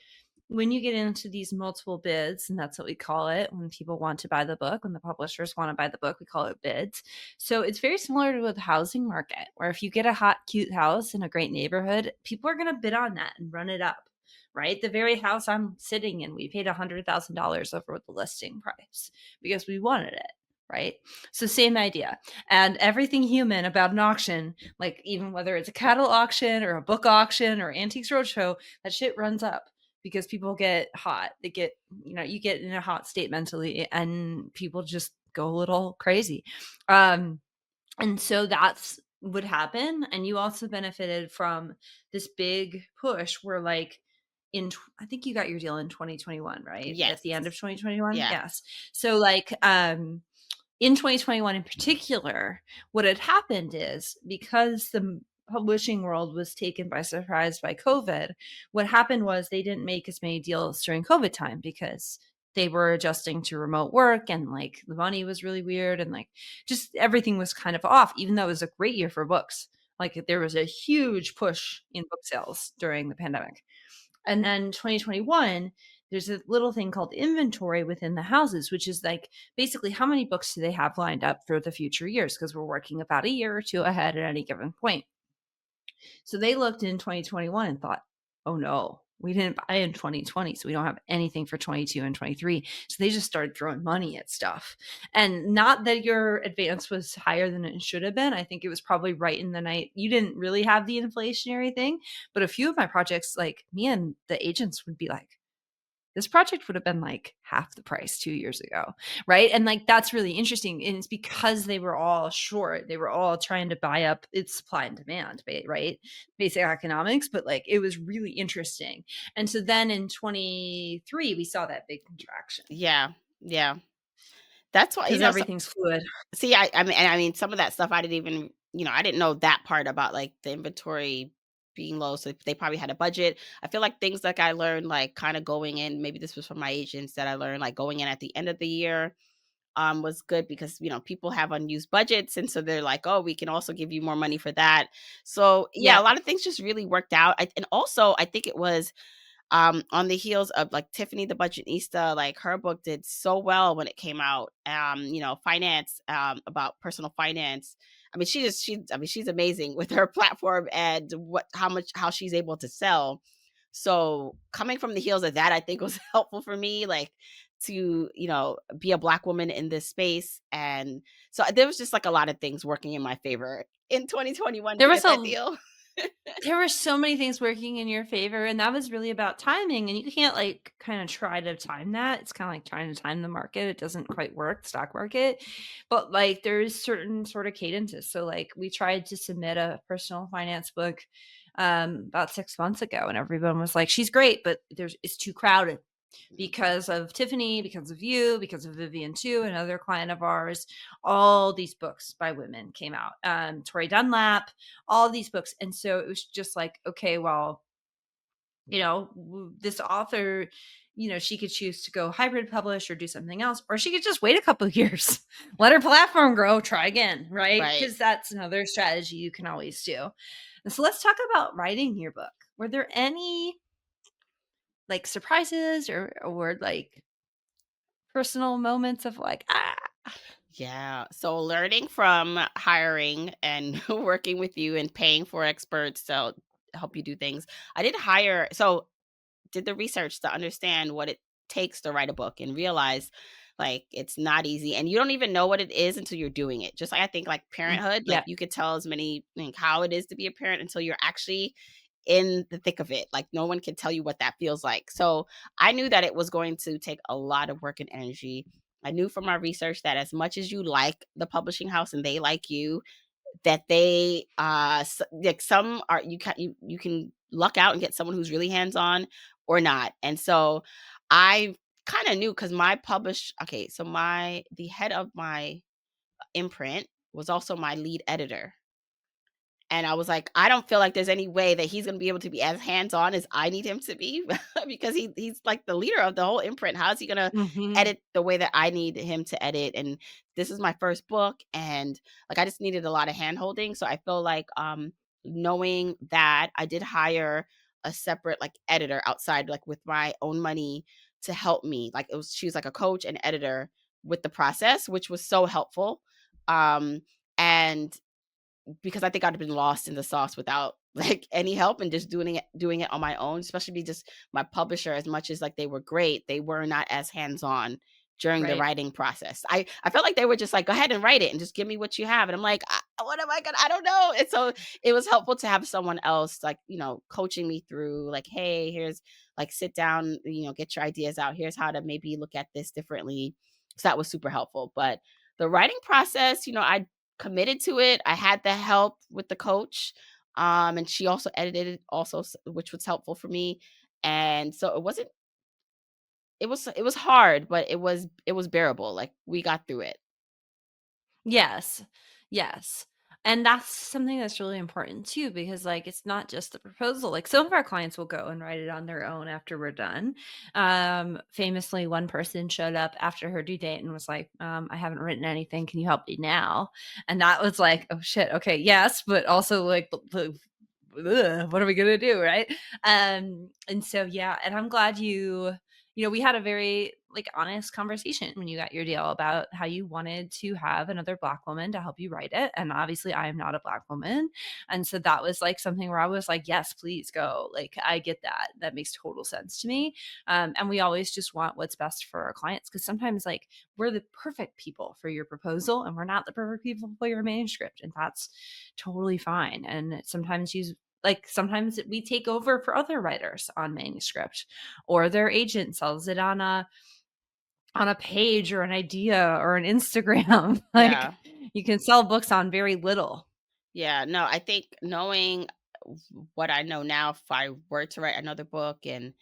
when you get into these multiple bids, and that's what we call it when people want to buy the book, when the publishers want to buy the book, we call it bids. So it's very similar to the housing market, where if you get a hot, cute house in a great neighborhood, people are going to bid on that and run it up. Right. The very house I'm sitting in, we paid $100,000 over the listing price because we wanted it. Right. So same idea. And everything human about an auction, like even whether it's a cattle auction or a book auction or Antiques Roadshow, that shit runs up because people get hot. They get, you get in a hot state mentally and people just go a little crazy. And so that's would happen. And you also benefited from this big push where like I think you got your deal in 2021, right? At Yes. the end of 2021. Yeah. Yes. So like in 2021 in particular, what had happened is because the publishing world was taken by surprise by COVID, what happened was they didn't make as many deals during COVID time because they were adjusting to remote work and like the money was really weird and like just everything was kind of off, even though it was a great year for books. Like there was a huge push in book sales during the pandemic. And then 2021, there's a little thing called inventory within the houses, which is like basically how many books do they have lined up for the future years? Because we're working about a year or two ahead at any given point. So they looked in 2021 and thought, oh no, we didn't buy in 2020. So we don't have anything for 22 and 23. So they just started throwing money at stuff. And not that your advance was higher than it should have been. I think it was probably right in the night. You didn't really have the inflationary thing. But a few of my projects, like me and the agents would be like, this project would have been like half the price 2 years ago. Right. And like that's really interesting. And it's because they were all short. They were all trying to buy up its supply and demand, right? Basic economics. But like it was really interesting. And so then in 23, we saw that big contraction Yeah. Yeah. That's why, because everything's fluid. see, I mean, some of that stuff I didn't even, I didn't know that part about like the inventory being low. So they probably had a budget. I feel like things like I learned, like kind of going in, maybe this was from my agents that I learned, like going in at the end of the year, was good because, people have unused budgets. And so they're like, oh, we can also give you more money for that. So yeah, Yeah. a lot of things just really worked out. And also I think it was, on the heels of like Tiffany the Budgetnista, like her book did so well when it came out. Finance, about personal finance. I mean, she's amazing with her platform and how she's able to sell. So coming from the heels of that, I think was helpful for me, like to, be a Black woman in this space. And so there was just like a lot of things working in my favor in 2021 There to was get that a deal. There were so many things working in your favor, and that was really about timing, and you can't, like, kinda try to time that. It's kinda like trying to time the market. It doesn't quite work, the stock market, but, like, there's certain sort of cadences. So, like, we tried to submit a personal finance book, about 6 months ago, and everyone was like, "She's great, but it's too crowded." Because of Tiffany, because of you, because of Vivian too, another client of ours, all these books by women came out. Tori Dunlap, all these books. And so it was just like, okay, well, this author, she could choose to go hybrid publish or do something else, or she could just wait a couple of years, let her platform grow, try again, right? Right. Because that's another strategy you can always do. And so let's talk about writing your book. Were there any like surprises or like personal moments of like, ah. Yeah. So learning from hiring and working with you and paying for experts to help you do things. I did hire, so did the research to understand what it takes to write a book and realize like it's not easy and you don't even know what it is until you're doing it. Just like I think like parenthood, like Yeah. you could tell as many like how it is to be a parent until you're actually in the thick of it. Like no one can tell you what that feels like. So I knew that it was going to take a lot of work and energy. I knew from my research that as much as you like the publishing house and they like you, that they like some are you can luck out and get someone who's really hands on or not. And so I kind of new because my published okay, so my the head of my imprint was also my lead editor. And I was like, I don't feel like there's any way that he's gonna be able to be as hands-on as I need him to be because he's like the leader of the whole imprint. How is he gonna Mhm. edit the way that I need him to edit? And this is my first book, and like I just needed a lot of hand-holding. So I feel like knowing that I did hire a separate like editor outside, like with my own money to help me. Like she was like a coach and editor with the process, which was so helpful. And because I think I'd have been lost in the sauce without like any help and just doing it on my own, especially just my publisher, as much as like they were great, they were not as hands-on during the Right. writing process. I felt like they were just like, go ahead and write it and just give me what you have. And I'm like, what am I gonna I don't know. And so it was helpful to have someone else like, coaching me through like, hey, here's like sit down, get your ideas out. Here's how to maybe look at this differently. So that was super helpful. But the writing process, I committed to it. I had the help with the coach, and she also edited it also, which was helpful for me. And so it was hard, but it was bearable. Like we got through it. Yes. Yes. And that's something that's really important too, because like it's not just the proposal. Like some of our clients will go and write it on their own after we're done. Famously, one person showed up after her due date and was like, I haven't written anything. Can you help me now? And that was like, oh shit, okay, yes, but also like ugh, what are we gonna do, right? And so yeah, and I'm glad we had a very like honest conversation when you got your deal about how you wanted to have another black woman to help you write it. And obviously I am not a black woman. And so that was like something where I was like, yes, please go. Like I get that. That makes total sense to me. And we always just want what's best for our clients because sometimes like we're the perfect people for your proposal and we're not the perfect people for your manuscript. And that's totally fine. And sometimes we take over for other writers on manuscript or their agent sells it on a page or an idea or an Instagram. Like Yeah. you can sell books on very little. Yeah. No, I think knowing what I know now, if I were to write another book and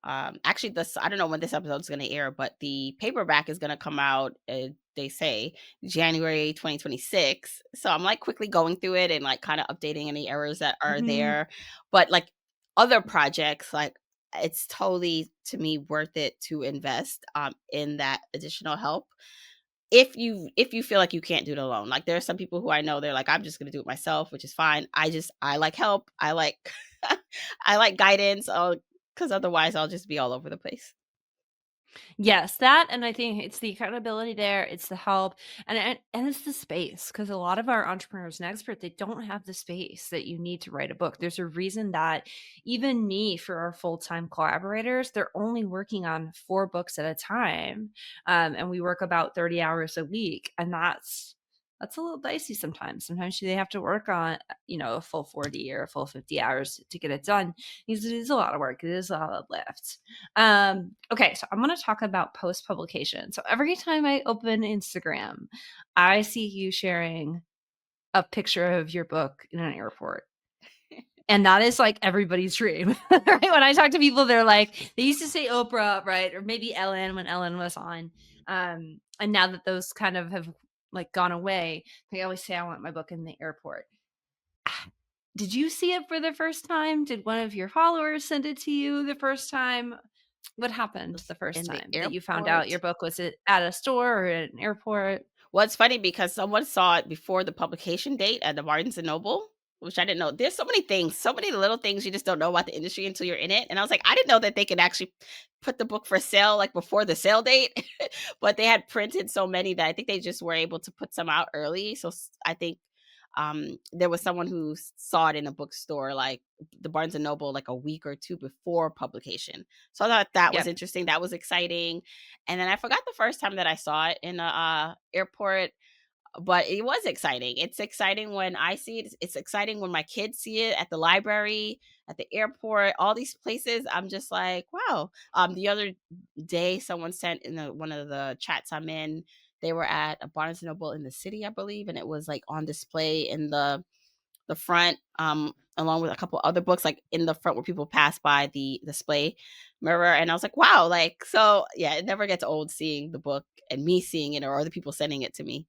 actually, this I don't know when this episode is going to air, but the paperback is going to come out. They say January 2026. So I'm like quickly going through it and like kind of updating any errors that are Mhm. there. But like other projects, like it's totally to me worth it to invest in that additional help if you feel like you can't do it alone. Like there are some people who I know they're like, I'm just gonna do it myself, which is fine. I like help. I like I like guidance, because otherwise I'll just be all over the place. Yes, that and I think it's the accountability there, it's the help, and it's the space because a lot of our entrepreneurs and experts, they don't have the space that you need to write a book. There's a reason that even me, for our full-time collaborators, they're only working on 4 books at a time, and we work about 30 hours a week, and that's a little dicey sometimes. Sometimes they have to work on, a full 40 or a full 50 hours to get it done because it is a lot of work. It is a lot of lift. Okay, so I'm going to talk about post publication. So every time I open Instagram, I see you sharing a picture of your book in an airport. And that is like everybody's dream, right? When I talk to people, they're like, they used to say Oprah, right? Or maybe Ellen when Ellen was on. And now that those kind of have like gone away, they always say, I want my book in the airport. Did you see it for the first time? Did one of your followers send it to you the first time? What happened the first In the time that you found out your airport. book? Was it at a store or at an airport? Well, it's funny because someone saw it before the publication date at the Barnes& and Noble, which I didn't know. There's so many things, so many little things you just don't know about the industry until you're in it, and I was like, I didn't know that they could actually put the book for sale, like, before the sale date, but they had printed so many that I think they just were able to put some out early, so I think, there was someone who saw it in a bookstore, like, the Barnes& and Noble, like, a week or 2 before publication, so I thought that was Yep. interesting, that was exciting, and then I forgot the first time that I saw it in a, airport, but it was exciting. It's exciting when I see it. It's exciting when my kids see it at the library, at the airport, all these places. I'm just like, wow. The other day, someone sent in one of the chats I'm in. They were at a Barnes and Noble in the city, I believe, and it was like on display in the front, along with a couple other books, like in the front where people pass by the display. mirror, and I was like, "Wow," like, so yeah, it never gets old seeing the book and me seeing it or other people sending it to me.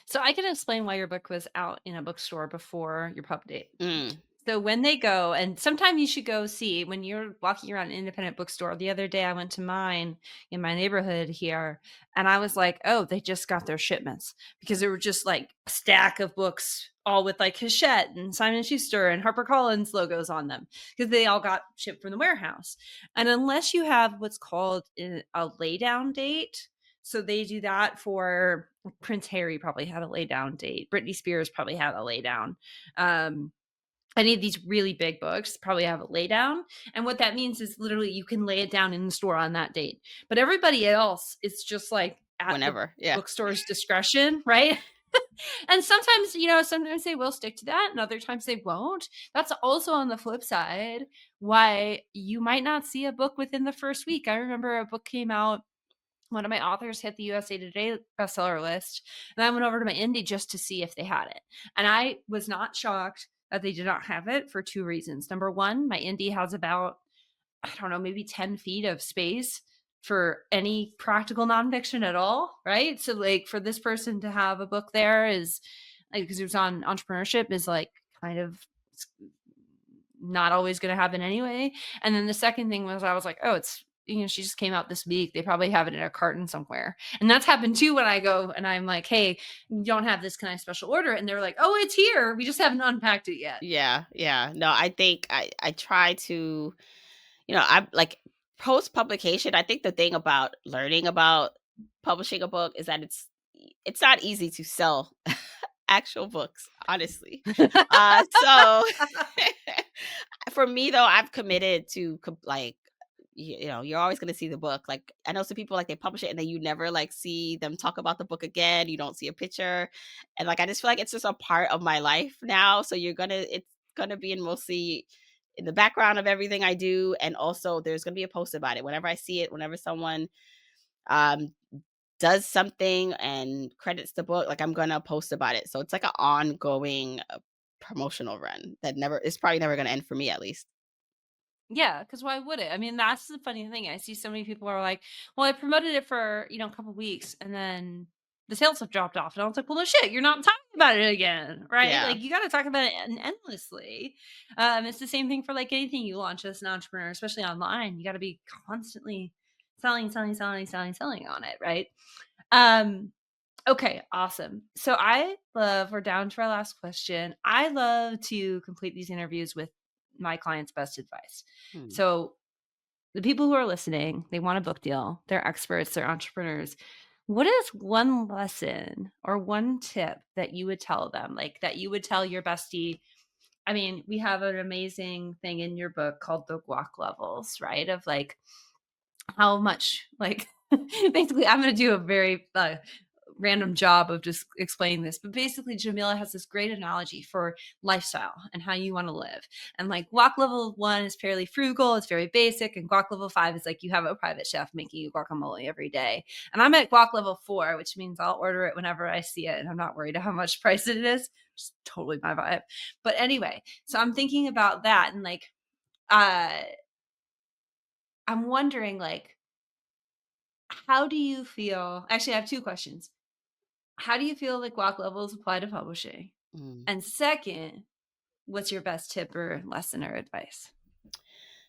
So I can explain why your book was out in a bookstore before your pub date. Mm, So when they go, and sometime you should go see when you're walking around an independent bookstore. The other day I went to mine in my neighborhood here, and I was like, "Oh, they just got their shipments," because there were just like a stack of books all with like Hachette and Simon and Schuster and HarperCollins logos on them because they all got shipped from the warehouse. And unless you have what's called a laydown date, so they do that for Prince Harry probably had a laydown date. Britney Spears probably had a laydown. Um, any of these really big books probably have a lay down. And what that means is literally you can lay it down in the store on that date. But everybody else, it's just like at the whenever, yeah. bookstore's discretion, right? And sometimes, sometimes they will stick to that and other times they won't. That's also on the flip side why you might not see a book within the first week. I remember a book came out, one of my authors hit the USA Today bestseller list, and I went over to my indie just to see if they had it. And I was not shocked that they did not have it for two reasons. Number one, my indie has about, I don't know, maybe 10 feet of space for any practical nonfiction at all, right? So, like, for this person to have a book there is, like, because it was on entrepreneurship, is like kind of not always going to happen anyway. And then the second thing was I was like, oh, it's, she just came out this week. They probably have it in a carton somewhere. And that's happened too when I go and I'm like, hey, you don't have this. Can I special order it? And they're like, oh, it's here. We just haven't unpacked it yet. Yeah, yeah. No, I think I try to, I'm like post publication. I think the thing about learning about publishing a book is that it's not easy to sell actual books, honestly. So for me though, I've committed to like you're always going to see the book. Like I know some people like they publish it and then you never like see them talk about the book again. You don't see a picture. And like I just feel like it's just a part of my life now. So it's gonna be in mostly in the background of everything I do. And also there's gonna be a post about it. Whenever I see it, whenever someone um does something and credits the book, like I'm gonna post about it. So it's like an ongoing promotional run that never it's probably never gonna end for me at least. Yeah, because why would it? I mean, that's the funny thing. I see so many people are like, well, I promoted it for, a couple weeks and then the sales have dropped off. And I was like, well, no shit, you're not talking about it again, right? Yeah. Like, you got to talk about it endlessly. It's the same thing for like anything you launch as an entrepreneur, especially online. You got to be constantly selling, selling, selling, selling, selling on it, right? Um, okay, awesome. So we're down to our last question. I love to complete these interviews with my client's best advice. Hmm. So the people who are listening, they want a book deal. They're experts, they're entrepreneurs. What is one lesson or one tip that you would tell them, like that you would tell your bestie? I mean, we have an amazing thing in your book called the guac levels, right? Of like how much, like, basically, I'm going to do a very random job of just explaining this, but basically Jamila has this great analogy for lifestyle and how you want to live. And like guac level 1 is fairly frugal, it's very basic, and guac level 5 is like you have a private chef making you guacamole every day. And I'm at guac level 4, which means I'll order it whenever I see it and I'm not worried how much price it is. Just totally my vibe. But anyway, so I'm thinking about that and like uh I'm wondering like how do you feel? Actually, I have two questions. How do you feel like guac levels apply to publishing? Mm. And second, what's your best tip or lesson or advice?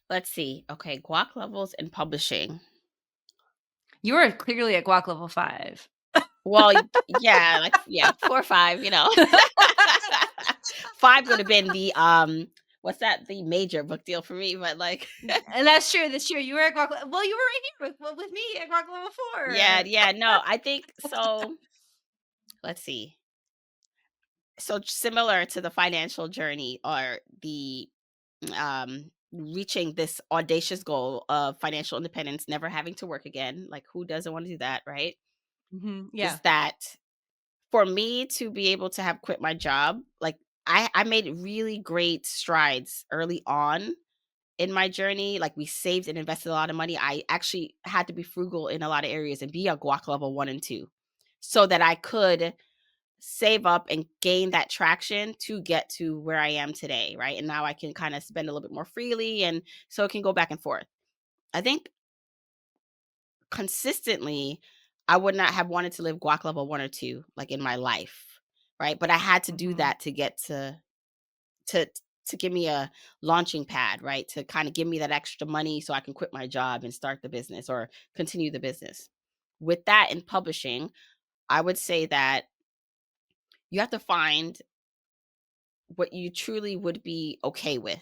Let's see. Okay, guac levels in publishing. You are clearly at guac level 5. Well, yeah, like yeah, 4 or 5, 5 would have been the what's that? The major book deal for me, but like And that's true, that's true. You were at well, you were right here with me at guac level yeah, 4. yeah, no, I think so. Let's see. So similar to the financial journey or the reaching this audacious goal of financial independence, never having to work again. Like who doesn't want to do that, right? Mhm, yeah. Is that for me to be able to have quit my job, like I made really great strides early on in my journey. Like we saved and invested a lot of money. I actually had to be frugal in a lot of areas and be a guac level 1 and 2 so that I could save up and gain that traction to get to where I am today, right? And now I can kind of spend a little bit more freely and so it can go back and forth. I think consistently, I would not have wanted to live guac level 1 or 2, like, in my life, right? But I had to do Mhm. that to get to to give me a launching pad, right? To kinda give me that extra money so I can quit my job and start the business or continue the business. With that in publishing, I would say that you have to find what you truly would be okay with.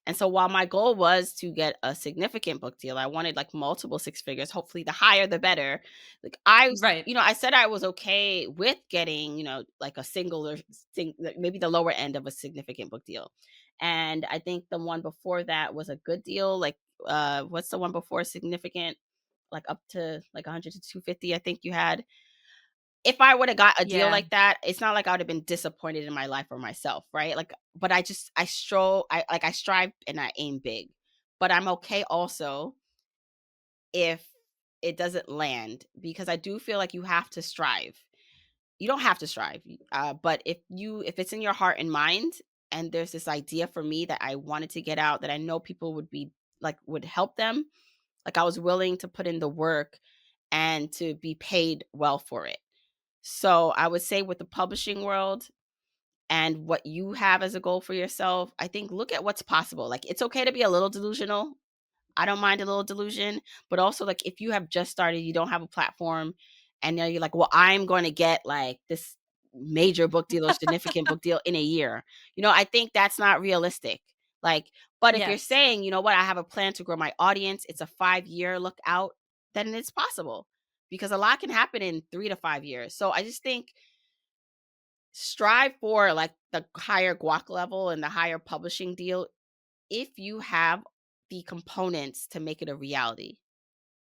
And so while my goal was to get a significant book deal, I wanted like multiple six figures, hopefully the higher the better. Like Right. I said I was okay with getting, like a single or like maybe the lower end of a significant book deal. And I think the one before that was a good deal. Like what's the one before significant? Like up to like 100 to 250, I think you had. If I would have got a deal Yeah. like that, it's not like I would have been disappointed in my life or myself, right? Like, but I strive and I aim big. But I'm okay also if it doesn't land because I do feel like you have to strive. You don't have to strive, but if it's in your heart and mind, and there's this idea for me that I wanted to get out that I know people would be like would help them, like I was willing to put in the work and to be paid well for it. So I would say with the publishing world and what you have as a goal for yourself, I think look at what's possible. Like it's okay to be a little delusional. I don't mind a little delusion, but also like if you have just started, you don't have a platform, and now you're like, well, I'm going to get like this major book deal or significant book deal in a year. I think that's not realistic. Like, but if you're Yes. saying, you know what, I have a plan to grow my audience, it's a 5 year look out, then it's possible because a lot can happen in 3 to 5 years. So I just think strive for like the higher guac level and the higher publishing deal if you have the components to make it a reality.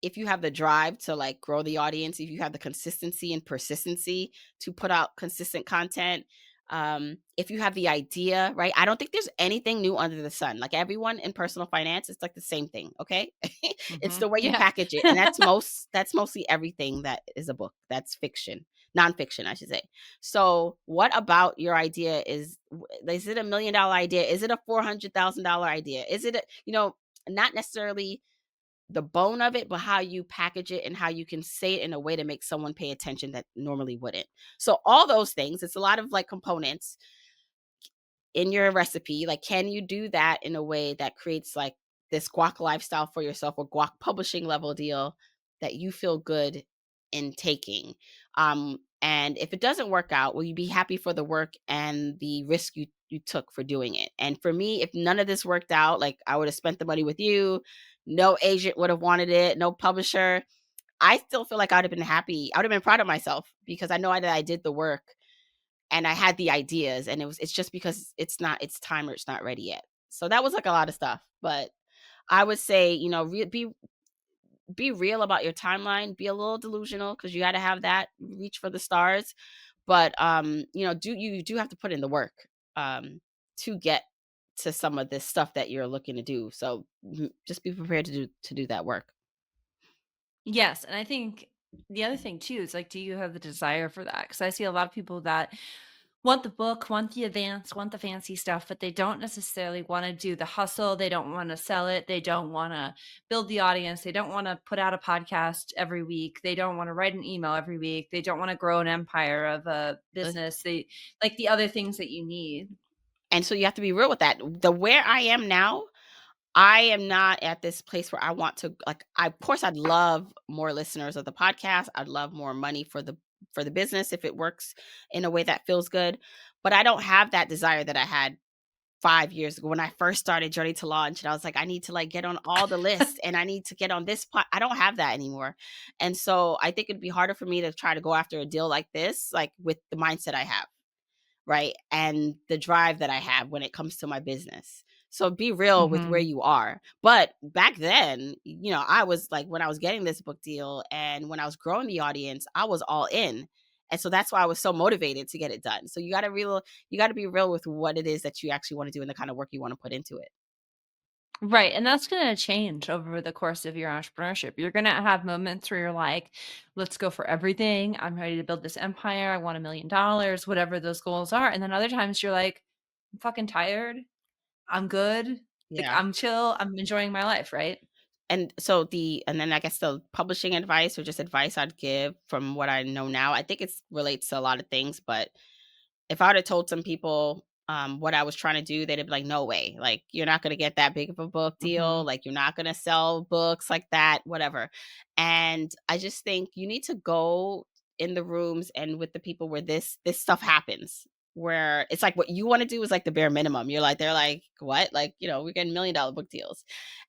If you have the drive to like grow the audience, if you have the consistency and persistency to put out consistent content, if you have the idea, right? I don't think there's anything new under the sun. Like everyone in personal finance, it's like the same thing, okay? It's the way you Yeah. package it, and that's mostly everything that is a book. That's fiction, nonfiction, I should say. So, what about your idea is it $1 million idea? Is it a $400,000 idea? Is it not necessarily the bone of it, but how you package it and how you can say it in a way to make someone pay attention that normally wouldn't. So all those things, it's a lot of like components in your recipe. Like, can you do that in a way that creates like this guac lifestyle for yourself or guac publishing level deal that you feel good in taking? And if it doesn't work out, will you be happy for the work and the risk you took for doing it? And for me, if none of this worked out, like I would have spent the money with you. No agent would have wanted it, no publisher. I still feel like I would have been happy. I would have been proud of myself because I know that I did the work and I had the ideas, and it's just because it's time or it's not ready yet. So that was like a lot of stuff, but I would say, be real about your timeline, be a little delusional because you got to have that reach for the stars, but do have to put in the work to get to some of this stuff that you're looking to do. So just be prepared to do that work. Yes, and I think the other thing too is like, do you have the desire for that? Because I see a lot of people that want the book, want the advance, want the fancy stuff, but they don't necessarily want to do the hustle. They don't want to sell it. They don't want to build the audience. They don't want to put out a podcast every week. They don't want to write an email every week. They don't want to grow an empire of a Uh, business. They like the other things that you need. And so you have to be real with that. The where I am now, I am not at this place where I want to like of course I'd love more listeners of the podcast. I'd love more money for the business if it works in a way that feels good. But I don't have that desire that I had 5 years ago when I first started Journey to Launch. And I was like, I need to like get on all the lists and I need to get on this I don't have that anymore. And so I think it'd be harder for me to try to go after a deal like this, like with the mindset I have, right? And the drive that I have when it comes to my business. So be real with where Mhm. you are. But back then, I was like, when I was getting this book deal and when I was growing the audience, I was all in. And so that's why I was so motivated to get it done. So you got to be real with what it is that you actually want to do and the kind of work you want to put into it. Right, and that's gonna change over the course of your entrepreneurship. You're gonna have moments where you're like, "Let's go for everything. I'm ready to build this empire. I want $1,000,000," whatever those goals are, and then other times you're like, "I'm fucking tired. I'm good. Like, Yeah. I'm chill. I'm enjoying my life," right? and so and then I guess the publishing advice or just advice I'd give from what I know now, I think it's relates to a lot of things, but if I would have told some people, what I was trying to do, they'd be like, "No way. Like, you're not gonna get that big of a book deal. Mhm. Like, you're not gonna sell books like that, whatever." And I just think you need to go in the rooms and with the people where this stuff happens, where it's like what you wanna do is like the bare minimum. You're like they're like, "What?" Like, we're getting $1,000,000 book deals.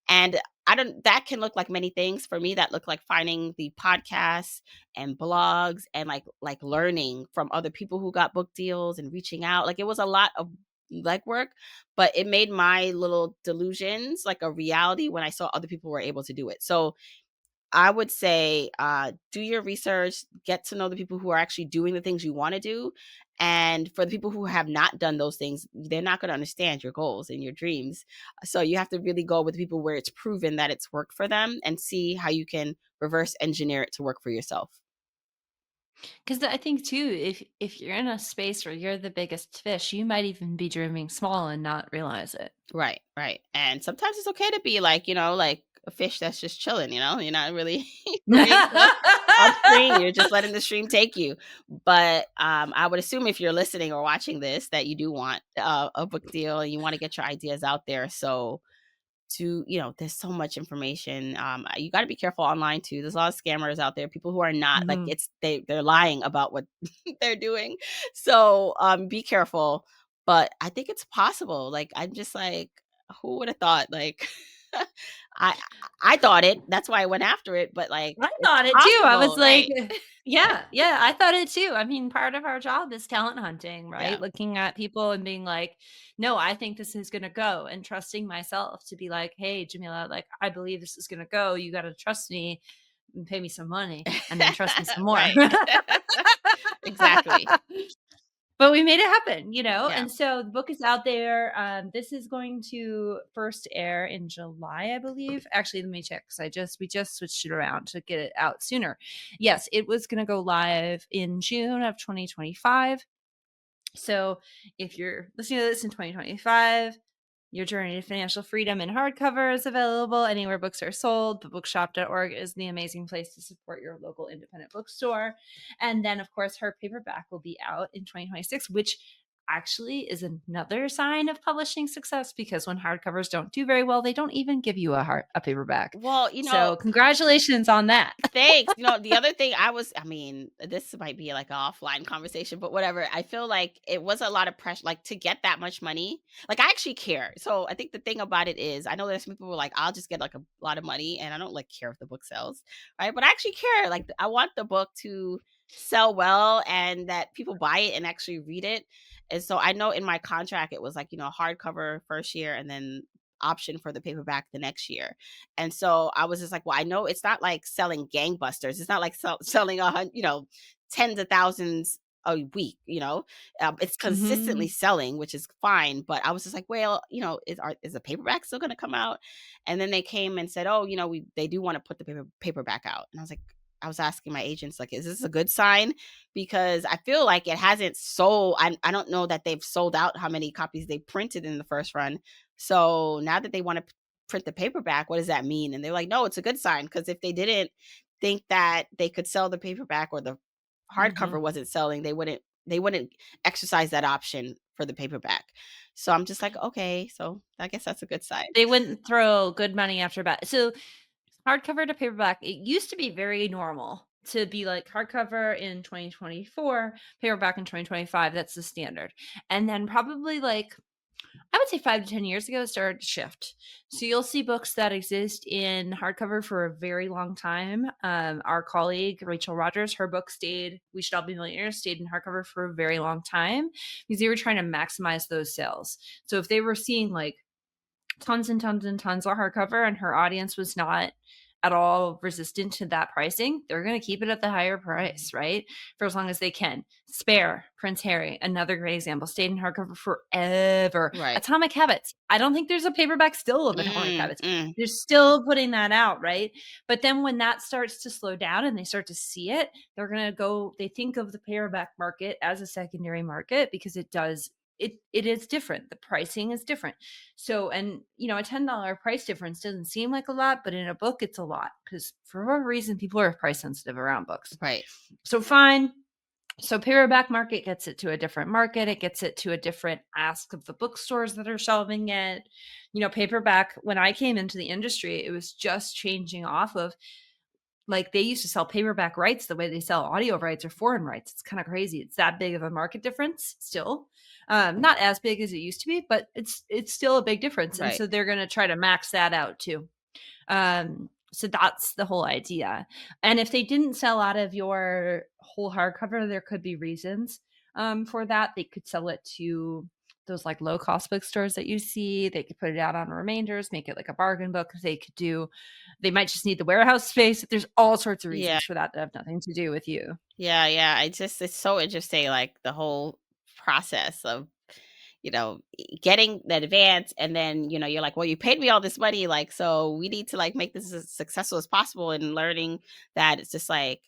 And I don't that can look like many things. For me, that looked like finding the podcasts and blogs and like learning from other people who got book deals and reaching out. Like it was a lot of legwork, but it made my little delusions like a reality when I saw other people were able to do it. So I would say, do your research, get to know the people who are actually doing the things you want to do. And for the people who have not done those things, they're not going to understand your goals and your dreams. So you have to really go with people where it's proven that it's worked for them and see how you can reverse engineer it to work for yourself. 'Cause I think too, if you're in a space where you're the biggest fish, you might even be dreaming small and not realize it. Right, right. And sometimes it's okay to be like, like a fish that's just chilling, you're not really running upstream, you're just letting the stream take you. But I would assume if you're listening or watching this that you do want a book deal and you want to get your ideas out there. So there's so much information. You got to be careful online too. There's a lot of scammers out there, people who are not like Mhm. they're lying about what they're doing. So be careful. But I think it's possible. Like I'm just like, who would have thought? Like I I thought it. That's why I went after it. But like I it's thought it too. I was possible, like, right? yeah, yeah, I thought it too. I mean, part of our job is talent hunting, right? Yeah. Looking at people and being like, "No, I think this is gonna go," and trusting myself to be like, "Hey, Jamila, like, I believe this is gonna go. You gotta trust me and pay me some money, and then trust me some more." Right. Exactly. But we made it happen, Yeah. and so the book is out there. This is going to first air in July, I believe. Actually, let me check because we just switched it around to get it out sooner. Yes, it was going to go live in June of 2025. So if you're listening to this in 2025, your Journey to Financial Freedom in hardcover is available anywhere books are sold, but bookshop.org is the amazing place to support your local independent bookstore. And then, of course, her paperback will be out in 2026, which actually is another sign of publishing success because when hardcovers don't do very well, they don't even give you a paperback. Well, So, congratulations on that. thanks. The other thing I mean, this might be like an offline conversation, but whatever. I feel like it was a lot of pressure, like to get that much money. Like I actually care. So I think the thing about it is, I know there's some people who are like, I'll just get like a lot of money, and I don't like care if the book sells, right? But I actually care. Like I want the book to sell well and that people buy it and actually read it. And so I know in my contract it was like hardcover first year and then option for the paperback the next year. And so I was just like, well, I know it's not like selling gangbusters. It's not like selling tens of thousands a week. It's consistently Mhm. selling, which is fine. But I was just like, well, is the paperback still going to come out? And then they came and said, oh, they do want to put the paperback out. And I was like, I was asking my agents, like, is this a good sign? Because I feel like it hasn't sold. I don't know that they've sold out how many copies they printed in the first run. So now that they want to print the paperback, what does that mean? And they're like, no, it's a good sign because if they didn't think that they could sell the paperback or the Mhm. hardcover wasn't selling, they wouldn't exercise that option for the paperback. So I'm just like, okay, so I guess that's a good sign. They wouldn't throw good money after bad. So hardcover to paperback, it used to be very normal to be like hardcover in 2024, paperback in 2025. That's the standard. And then probably like I would say 5 to 10 years ago, it started to shift. So you'll see books that exist in hardcover for a very long time. Our colleague, Rachel Rogers, her book stayed, We Should All Be Millionaires, stayed in hardcover for a very long time because they were trying to maximize those sales. So if they were seeing like tons and tons and tons of hardcover and her audience was not at all resistant to that pricing, they're going to keep it at the higher Mhm. price, right? For as long as they can. Spare, Prince Harry, another great example, stayed in hardcover forever. Right. Atomic Habits. I don't think there's a paperback still of Atomic Mm, Habits. mm. They're still putting that out, right? But then when that starts to slow down and they start to see it, they're going to go, they think of the paperback market as a secondary market because it does it is different. The pricing is different. So, and a $10 price difference doesn't seem like a lot, but in a book it's a lot because for whatever reason people are price sensitive around books. Right. So fine. So paperback market gets it to a different market. It gets it to a different ask of the bookstores that are shelving it. Paperback, when I came into the industry, it was just changing off of, like, they used to sell paperback rights the way they sell audio rights or foreign rights. It's kind of crazy. It's that big of a market difference still. Not as big as it used to be, but it's still a big difference. And Right. so they're going to try to max that out too. So that's the whole idea. And if they didn't sell out of your whole hardcover, there could be reasons for that. They could sell it to those like low cost bookstores that you see. They could put it out on remainders, make it like a bargain book. They might just need the warehouse space. There's all sorts of Yeah. reasons for that have nothing to do with you. Yeah, yeah. It's so interesting, like the whole process of, getting the advance, and then, you're like, well, you paid me all this money, like, so we need to like make this as successful as possible, and learning that it's just like,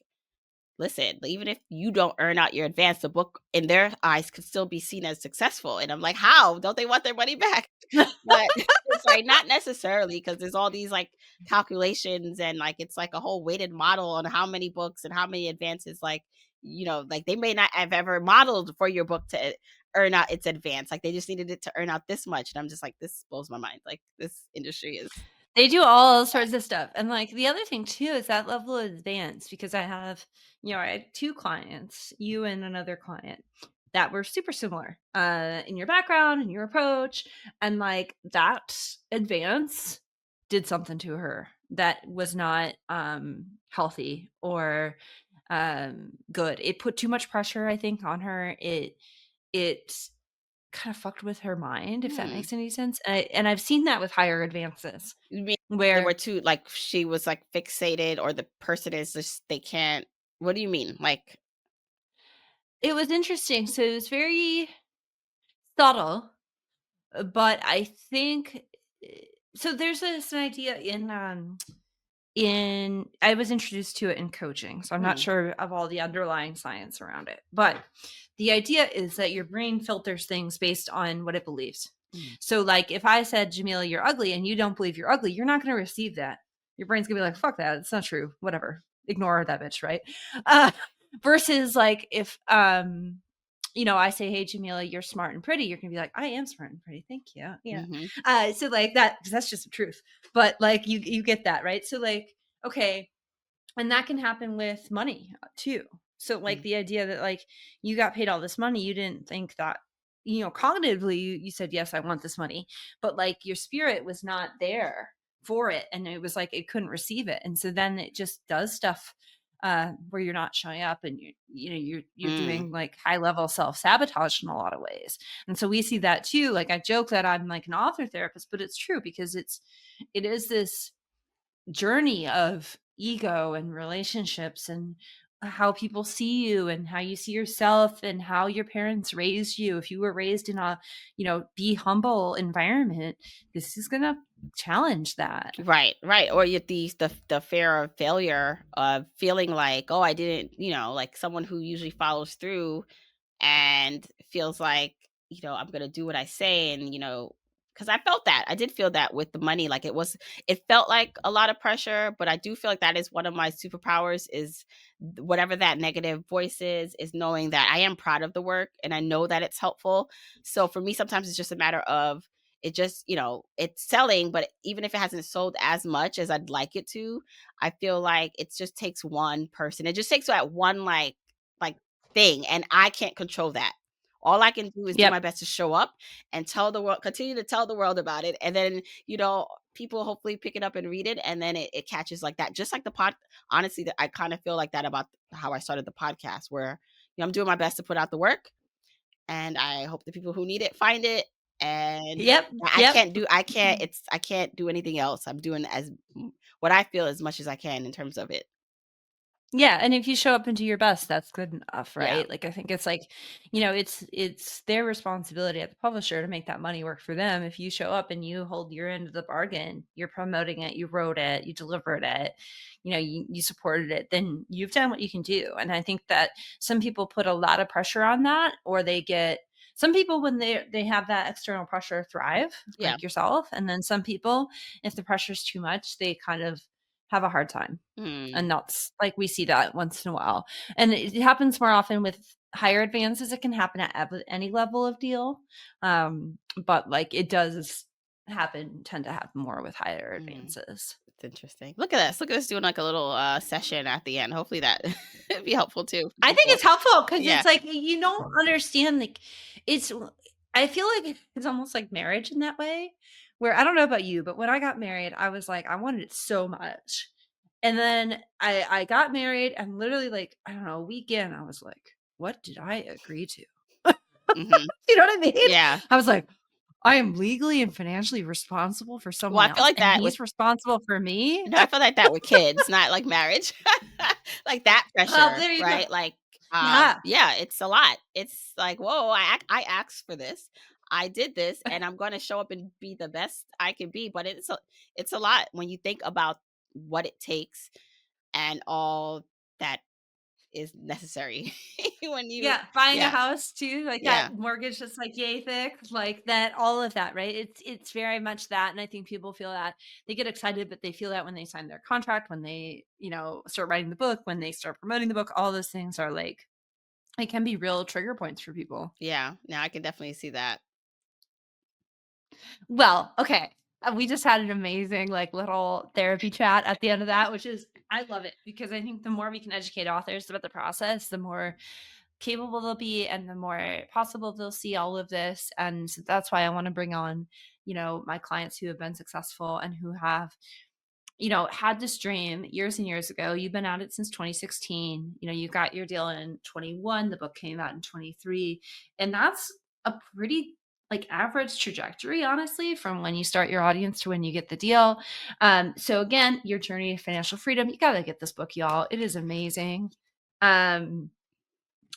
listen, even if you don't earn out your advance, the book in their eyes could still be seen as successful. And I'm like, how? Don't they want their money back? But it's like not necessarily, because there's all these like calculations, and like it's like a whole weighted model on how many books and how many advances, like, like they may not have ever modeled for your book to earn out its advance. Like they just needed it to earn out this much. And I'm just like, this blows my mind. Like this industry is They do all sorts of stuff. And like the other thing too is that level of advance because I had two clients, you and another client that were super similar in your background and your approach. And like that advance did something to her that was not healthy or good. It put too much pressure, I think, on her. It kind of fucked with her mind, if that hmm. makes any sense. And I've seen that with higher advances You mean they were where too, like, she was, like, fixated, or the person is just they can't, what do you mean? Like, it was interesting. So it was very subtle, but I think so there's this idea in I was introduced to it in coaching, so I'm not hmm, sure of all the underlying science around it. But the idea is that your brain filters things based on what it believes. mm, So like if I said, Jamila, you're ugly and you don't believe you're ugly, you're not going to receive that. Your brain's going to be like, fuck that. It's not true. Whatever. Ignore that bitch, right? Uh, versus like if I say, hey, Jamila, you're smart and pretty. You're going to be like, I am smart and pretty. Thank you. Yeah. mhm, So like that, because that's just the truth. But like you get that, right? So like, okay. And that can happen with money too. So like mm, the idea that like you got paid all this money, you didn't think that, cognitively you said, yes, I want this money, but like your spirit was not there for it. And it was like, it couldn't receive it. And so then it just does stuff where you're not showing up and you're mm, doing like high level self-sabotage in a lot of ways. And so we see that too. Like I joke that I'm like an author therapist, but it's true because it is this journey of ego and relationships and how people see you and how you see yourself and how your parents raised you. If you were raised in a, be humble environment, this is going to challenge that. right, right, or you the fear of failure, of feeling like, "Oh, I didn't," like someone who usually follows through and feels like, I'm gonna do what I say, and because I felt that. I did feel that with the money. Like it felt like a lot of pressure, but I do feel like that is one of my superpowers, is whatever that negative voice is knowing that I am proud of the work and I know that it's helpful. So for me, sometimes it's just a matter of it just, it's selling, but even if it hasn't sold as much as I'd like it to, I feel like it just takes one person. It just takes that one like thing, and I can't control that. All I can do is do Yep. my best to show up and tell the world, continue to tell the world about it, and then, people hopefully pick it up and read it, and then it catches like that. Just like the pod honestly, that I kind of feel like that about how I started the podcast, where, I'm doing my best to put out the work, and I hope the people who need it find it, and Yep. Yep. I can't do anything else. I'm doing what I feel as much as I can in terms of it. Yeah, and if you show up and do your best, that's good enough, Yeah. right? Like I think it's like, it's their responsibility at the publisher to make that money work for them. If you show up and you hold your end of the bargain, you're promoting it, you wrote it, you delivered it, you supported it, then you've done what you can do. And I think that some people put a lot of pressure on that, or they get some people when they have that external pressure thrive, Yeah. like yourself, and then some people, if the pressure's too much, they kind of have a hard time. Mm, And that's like we see that once in a while. And it happens more often with higher advances. It can happen at any level of deal. But like it does tend to happen more with higher mm. advances. It's interesting. Look at us. Look at us doing like a little session at the end. Hopefully that be helpful too for I think people. it's helpful because Yeah. it's like you don't understand like it's I feel like it's almost like marriage in that way, where I don't know about you, but when I got married, I was like, I wanted it so much. And then I got married and literally like, I don't know, a week in, I was like, what did I agree to? Hmm. You know what I mean? Yeah. I was like, I am legally and financially responsible for Well, someone I feel else like and that with he's responsible for me. no, I feel like that with kids, not like marriage. Like that Well, pressure, there you go. right? Like, Yeah. yeah, it's a lot. It's like, whoa, I asked for this. I did this and I'm going to show up and be the best I can be, but it's a lot when you think about what it takes and all that is necessary when you Yeah, buying a yeah, house too, like yeah, that mortgage that's like yay thick, like that, all of that, right? It's very much that, and I think people feel that they get excited, but they feel that when they sign their contract, when they, start writing the book, when they start promoting the book, all those things are like it can be real trigger points for people. yeah. Now I can definitely see that. Well, okay. We just had an amazing like little therapy chat at the end of that, which is I love it because I think the more we can educate authors about the process, the more capable they'll be and the more possible they'll see all of this. And so that's why I want to bring on, my clients who have been successful and who have, had this dream years and years ago. You've been at it since 2016. You got your deal in 21, the book came out in 23. And that's a pretty like average trajectory, honestly, from when you start your audience to when you get the deal. So again, your journey to financial freedom, you got to get this book, y'all. It is amazing. Um,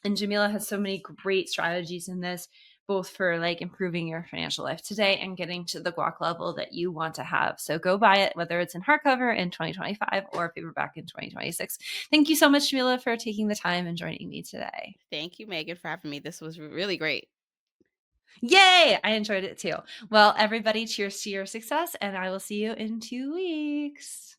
and Jamila has so many great strategies in this, both for like improving your financial life today and getting to the guac level that you want to have. So go buy it, whether it's in hardcover in 2025 or paperback in 2026. Thank you so much, Jamila, for taking the time and joining me today. Thank you, Megan, for having me. This was really great. Yay! I enjoyed it too. Well, everybody, cheers to your success, and I will see you in 2 weeks.